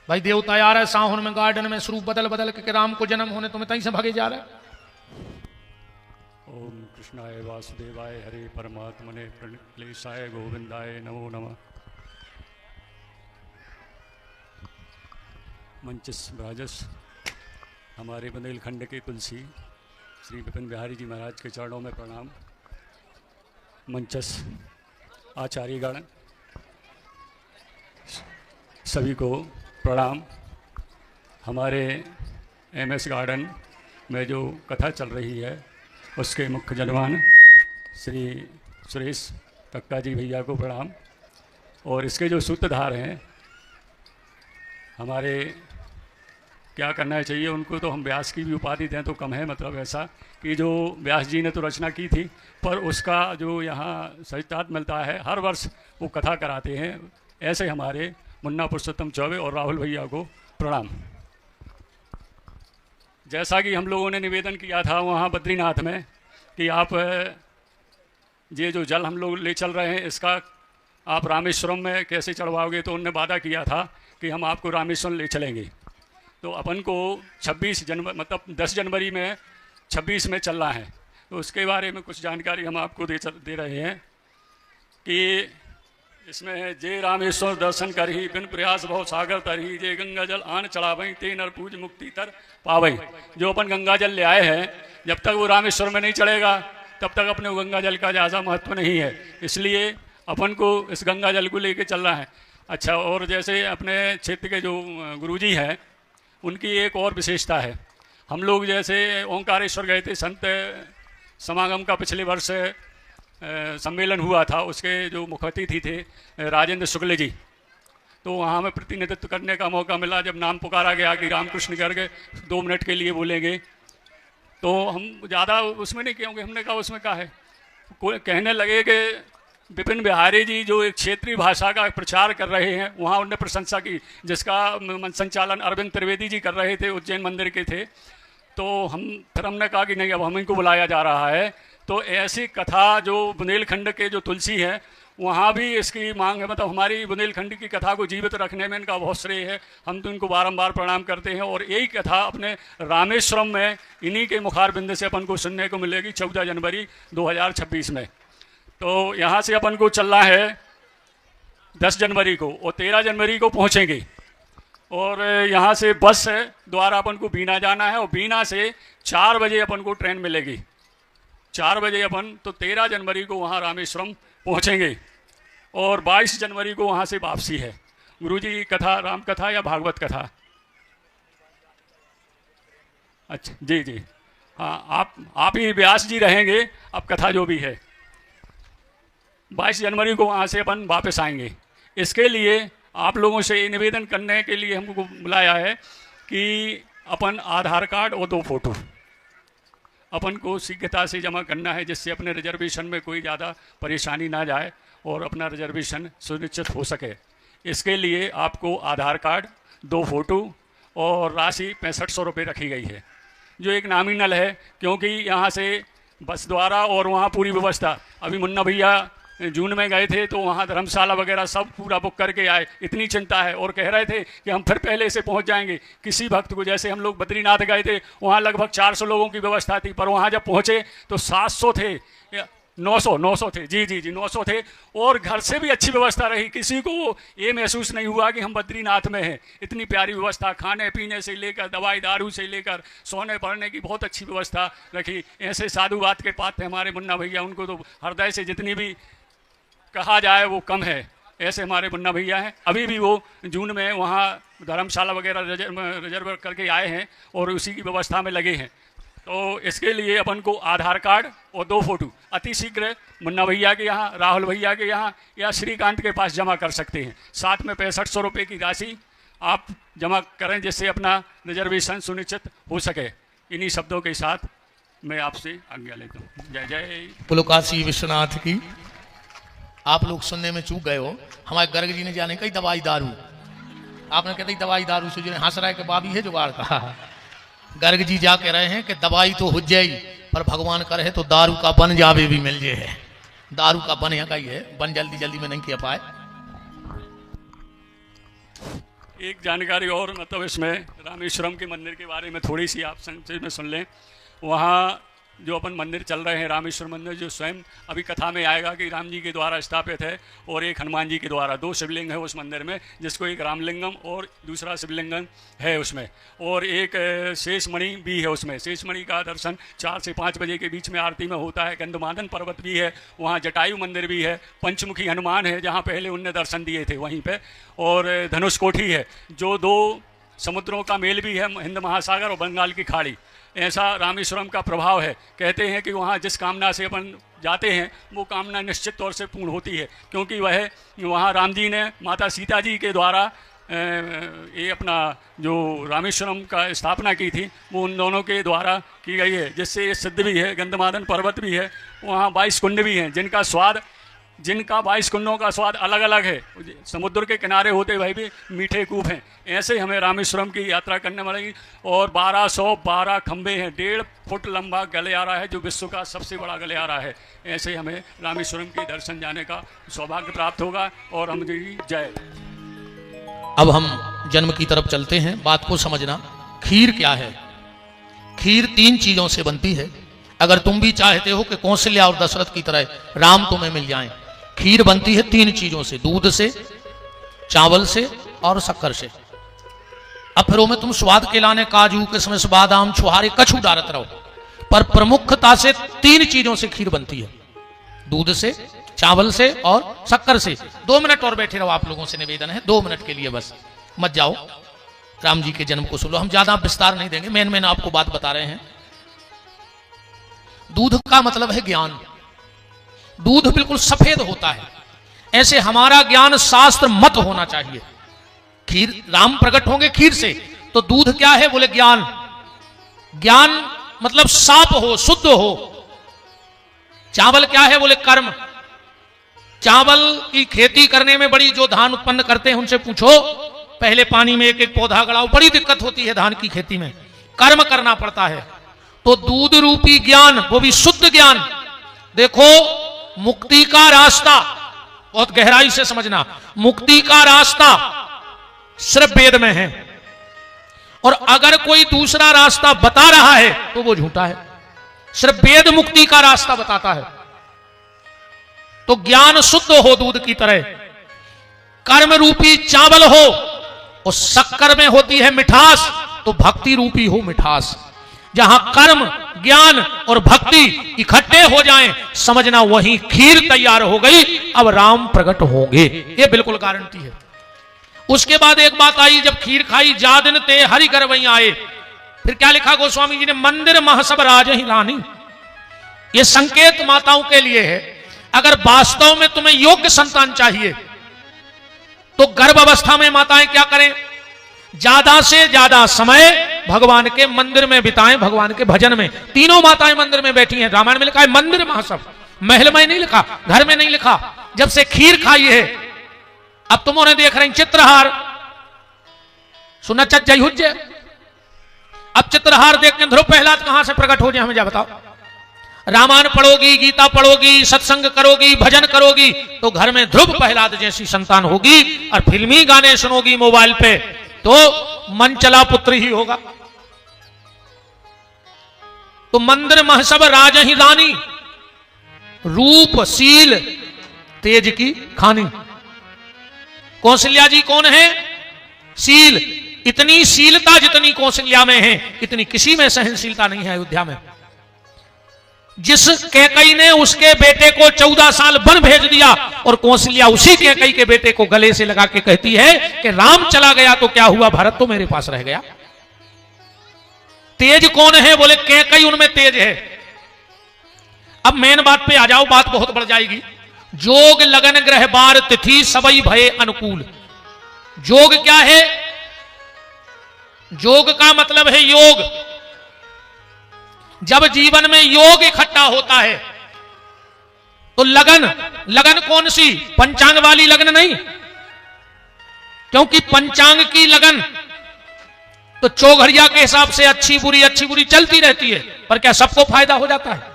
भाई देवता यार है सावन में गार्डन में स्वरूप बदल बदल के राम को जन्म होने, तुम्हें तहीं से भगे जा रहे। ओम कृष्णाय वासुदेवाय हरे परमात्मने प्रणक्लेशाय गोविंदाय नमो नमः। मंचस ब्राजस हमारे बुंदेलखंड के तुलसी श्री विपिन बिहारी जी महाराज के चरणों में प्रणाम। मंचस आचार्यगण सभी को प्रणाम। हमारे एमएस गार्डन में जो कथा चल रही है उसके मुख्य जनवान श्री सुरेश कक्का जी भैया को प्रणाम। और इसके जो सूत्रधार हैं हमारे, क्या करना चाहिए उनको, तो हम व्यास की भी उपाधि दें तो कम है। मतलब ऐसा कि जो व्यास जी ने तो रचना की थी, पर उसका जो यहाँ सहितार्थ मिलता है, हर वर्ष वो कथा कराते हैं। ऐसे हमारे मुन्ना पुरुषोत्तम चौबे और राहुल भैया को प्रणाम। जैसा कि हम लोगों ने निवेदन किया था वहाँ बद्रीनाथ में कि आप ये जो जल हम लोग ले चल रहे हैं इसका आप रामेश्वरम में कैसे चढ़वाओगे, तो उनने वादा किया था कि हम आपको रामेश्वरम ले चलेंगे। तो अपन को 26 जनवरी मतलब 10 जनवरी में 26 में चलना है। तो उसके बारे में कुछ जानकारी हम आपको दे रहे हैं कि इसमें है जे रामेश्वर दर्शन करही बिन प्रयास भव सागर तरही, जे गंगा जल आन चढ़ावई ते नर पूज मुक्ति तर पावई। जो अपन गंगा जल ले आए हैं, जब तक वो रामेश्वर में नहीं चढ़ेगा तब तक अपने वो गंगा जल का ज़्यादा महत्व नहीं है, इसलिए अपन को इस गंगा जल को लेके चलना है। अच्छा, और जैसे अपने क्षेत्र के जो गुरुजी हैं उनकी एक और विशेषता है। हम लोग जैसे ओंकारेश्वर गए थे, संत समागम का पिछले वर्ष सम्मेलन हुआ था, उसके जो मुख्य अतिथि थे राजेंद्र शुक्ल जी, तो वहाँ हमें प्रतिनिधित्व करने का मौका मिला। जब नाम पुकारा गया कि रामकृष्ण गर्ग 2 मिनट के लिए बोलेंगे, तो हम ज़्यादा उसमें नहीं क्योंकि हमने कहा उसमें क्या है, कहने लगे कि विपिन बिहारी जी जो एक क्षेत्रीय भाषा का प्रचार कर रहे हैं, वहाँ उनने प्रशंसा की, जिसका संचालन अरविंद त्रिवेदी जी कर रहे थे, उज्जैन मंदिर के थे। तो फिर हमने कहा कि नहीं, अब हम इनको बुलाया जा रहा है। तो ऐसी कथा जो बुंदेलखंड के जो तुलसी है वहाँ भी इसकी मांग है। मतलब हमारी बुंदेलखंड की कथा को जीवित रखने में इनका बहुत श्रेय है, हम तो इनको बारंबार प्रणाम करते हैं। और यही कथा अपने रामेश्वरम में इन्हीं के मुखारबिंद से अपन को सुनने को मिलेगी 14 जनवरी 2026 में। तो यहाँ से अपन को चलना है 10 जनवरी को और 13 जनवरी को पहुँचेंगे। और यहाँ से बस द्वारा अपन को बीना जाना है और बीना से 4 बजे अपन को ट्रेन मिलेगी। 4 बजे अपन तो 13 जनवरी को वहाँ रामेश्वरम पहुँचेंगे और 22 जनवरी को वहाँ से वापसी है। गुरुजी कथा राम कथा या भागवत कथा? अच्छा जी जी, हाँ आप ही व्यास जी रहेंगे। अब कथा जो भी है 22 जनवरी को वहाँ से अपन वापस आएंगे। इसके लिए आप लोगों से निवेदन करने के लिए हमको बुलाया है कि अपन आधार कार्ड और 2 फोटो अपन को शीघ्रता से जमा करना है, जिससे अपने रिजर्वेशन में कोई ज़्यादा परेशानी ना जाए और अपना रिजर्वेशन सुनिश्चित हो सके। इसके लिए आपको आधार कार्ड, 2 फोटो और राशि 6500 रुपये रखी गई है, जो एक नॉमिनल है, क्योंकि यहाँ से बस द्वारा और वहाँ पूरी व्यवस्था। अभी मुन्ना भैया जून में गए थे तो वहाँ धर्मशाला वगैरह सब पूरा बुक करके आए। इतनी चिंता है और कह रहे थे कि हम फिर पहले से पहुँच जाएंगे। किसी भक्त को, जैसे हम लोग बद्रीनाथ गए थे, वहाँ लगभग 400 लोगों की व्यवस्था थी, पर वहाँ जब पहुँचे तो 700 थे, 900 थे, जी जी जी 900 थे। और घर से भी अच्छी व्यवस्था रही, किसी को ये महसूस नहीं हुआ कि हम बद्रीनाथ में हैं। इतनी प्यारी व्यवस्था, खाने पीने से लेकर दवाई दारू से लेकर सोने पड़ने की बहुत अच्छी व्यवस्था रखी। ऐसे साधुवाद के पात्र थे हमारे मुन्ना भैया, उनको तो हृदय से जितनी भी कहा जाए वो कम है। ऐसे हमारे मुन्ना भैया हैं, अभी भी वो जून में वहाँ धर्मशाला वगैरह रिजर्व करके आए हैं और उसी की व्यवस्था में लगे हैं। तो इसके लिए अपन को आधार कार्ड और 2 फोटो अति शीघ्र मुन्ना भैया के यहाँ, राहुल भैया के यहाँ या श्रीकांत के पास जमा कर सकते हैं। साथ में 6500 रुपये की राशि आप जमा करें, जिससे अपना रिजर्वेशन सुनिश्चित हो सके। इन्हीं शब्दों के साथ मैं आपसे आज्ञा लेता हूँ। जय जय बोलो काशी विश्वनाथ की। आप लोग सुनने में चूक गए हो, हमारे गर्ग जी ने जाने कही दवाई दारू, आपने कहते दवाई दारू से जो हंस रहा है कि बाबी है जुगाड़ का। गर्ग जी जा कह रहे हैं कि दवाई तो हो जाई, पर भगवान करे तो दारू का बन जावे भी मिल जाए है। दारू का बन यहाँ का ही है, बन जल्दी जल्दी में नहीं किया पाए। एक जानकारी और, मतलब इसमें रामेश्वरम के मंदिर के बारे में थोड़ी सी आप संक्षेप में सुन लें। वहाँ जो अपन मंदिर चल रहे हैं, रामेश्वर मंदिर, जो स्वयं अभी कथा में आएगा कि राम जी के द्वारा स्थापित है और एक हनुमान जी के द्वारा, 2 शिवलिंग है उस मंदिर में, जिसको एक रामलिंगम और दूसरा शिवलिंगम है उसमें, और एक शेष मणि भी है उसमें। शेष मणि का दर्शन 4 से 5 बजे के बीच में आरती में होता है। गंधमादन पर्वत भी है वहाँ, जटायु मंदिर भी है, पंचमुखी हनुमान है जहाँ पहले उनने दर्शन दिए थे वहीं पर, और धनुष कोठी है, जो 2 समुद्रों का मेल भी है, हिंद महासागर और बंगाल की खाड़ी। ऐसा रामेश्वरम का प्रभाव है। कहते हैं कि वहाँ जिस कामना से अपन जाते हैं वो कामना निश्चित तौर से पूर्ण होती है, क्योंकि वहाँ राम जी ने माता सीता जी के द्वारा ये अपना जो रामेश्वरम का स्थापना की थी, वो उन दोनों के द्वारा की गई है, जिससे ये सिद्ध भी है। गंधमादन पर्वत भी है, वहाँ 22 कुंड भी हैं, जिनका 22 कुंडों का स्वाद अलग अलग है। समुद्र के किनारे होते भाई भी मीठे कूप हैं। ऐसे हमें रामेश्वरम की यात्रा करने वाली, और 1212 खंबे हैं, 1.5 फुट लंबा गलियारा है, जो विश्व का सबसे बड़ा गलियारा है। ऐसे हमें रामेश्वरम के दर्शन जाने का सौभाग्य प्राप्त होगा। और हम जी जय। अब हम जन्म की तरफ चलते हैं। बात को समझना, खीर क्या है? खीर 3 चीजों से बनती है। अगर तुम भी चाहते हो कि कौशल्या और दशरथ की तरह राम तुम्हें मिल जाएं, खीर बनती है 3 चीजों से, दूध से, चावल से और शक्कर से। अब फिर में तुम स्वाद के लाने काजू, किशमिश, बादाम, छुहारे, कछु डालत रहो, पर प्रमुखता से 3 चीजों से खीर बनती है, दूध से, चावल से और शक्कर से। 2 मिनट और बैठे रहो, आप लोगों से निवेदन है, 2 मिनट के लिए बस, मत जाओ। राम जी के जन्म को सुन लो, हम ज्यादा विस्तार नहीं देंगे, मेन आपको बात बता रहे हैं। दूध का मतलब है ज्ञान। दूध बिल्कुल सफेद होता है, ऐसे हमारा ज्ञान शास्त्र मत होना चाहिए। खीर, राम प्रकट होंगे खीर से, तो दूध क्या है? बोले ज्ञान। ज्ञान मतलब साफ हो, शुद्ध हो। चावल क्या है? बोले कर्म। चावल की खेती करने में बड़ी, जो धान उत्पन्न करते हैं उनसे पूछो, पहले पानी में एक एक पौधा गड़ाओ, बड़ी दिक्कत होती है धान की खेती में, कर्म करना पड़ता है। तो दूध रूपी ज्ञान, वो भी शुद्ध ज्ञान। देखो, मुक्ति का रास्ता बहुत गहराई से समझना, मुक्ति का रास्ता सिर्फ वेद में है, और अगर कोई दूसरा रास्ता बता रहा है तो वो झूठा है। सिर्फ वेद मुक्ति का रास्ता बताता है। तो ज्ञान शुद्ध हो दूध की तरह, कर्म रूपी चावल हो, और शक्कर में होती है मिठास, तो भक्ति रूपी हो मिठास। जहां कर्म, ज्ञान और भक्ति इकट्ठे हो जाएं, समझना वहीं खीर तैयार हो गई, अब राम प्रकट होंगे, ये बिल्कुल गारंटी है। उसके बाद एक बात आई, जब खीर खाई जादिन ते हरि कर वहीं आए। फिर क्या लिखा गोस्वामी जी ने, मंदिर महसब राज ही रानी। ये संकेत माताओं के लिए है, अगर वास्तव में तुम्हें योग्य संतान चाहिए तो गर्भ अवस्था में माताएं क्या करें, ज्यादा से ज्यादा समय भगवान के मंदिर में बिताएं, भगवान के भजन में। तीनों माताएं मंदिर में बैठी हैं, रामायण में लिखा है मंदिर महसब, महल में नहीं लिखा, घर में नहीं लिखा। जब से खीर खाई है, अब तुम उन्हें देख रहे हैं चित्रहार, सुना जयुज्य। अब चित्रहार देख के ध्रुव प्रहलाद कहां से प्रकट हो जाए, हमें जा बताओ। रामायण पढ़ोगी, गीता पढ़ोगी, सत्संग करोगी, भजन करोगी, तो घर में ध्रुव प्रहलाद जैसी संतान होगी। और फिल्मी गाने सुनोगी मोबाइल पे, तो मन चला पुत्र ही होगा। तो मंदिर महसब राज ही रानी, रूप शील तेज की खानी। कौशल्या जी कौन है, शील। इतनी शीलता जितनी कौशल्या में है, इतनी किसी में सहनशीलता नहीं है अयोध्या में। जिस कैकई ने उसके बेटे को 14 साल वन भेज दिया, और कौशल्या उसी कैकई के बेटे को गले से लगा के कहती है कि राम चला गया तो क्या हुआ, भरत तो मेरे पास रह गया। तेज कौन है, बोले कैकई उनमें तेज है। अब मेन बात पे आ जाओ, बात बहुत बढ़ जाएगी। जोग लगन ग्रह बार तिथि सबई भये अनुकूल। जोग क्या है, जोग का मतलब है योग। जब जीवन में योग इकट्ठा होता है तो लगन, लगन कौन सी, पंचांग वाली लगन नहीं, क्योंकि पंचांग की लगन तो चौघड़िया के हिसाब से अच्छी बुरी चलती रहती है, पर क्या सबको फायदा हो जाता है?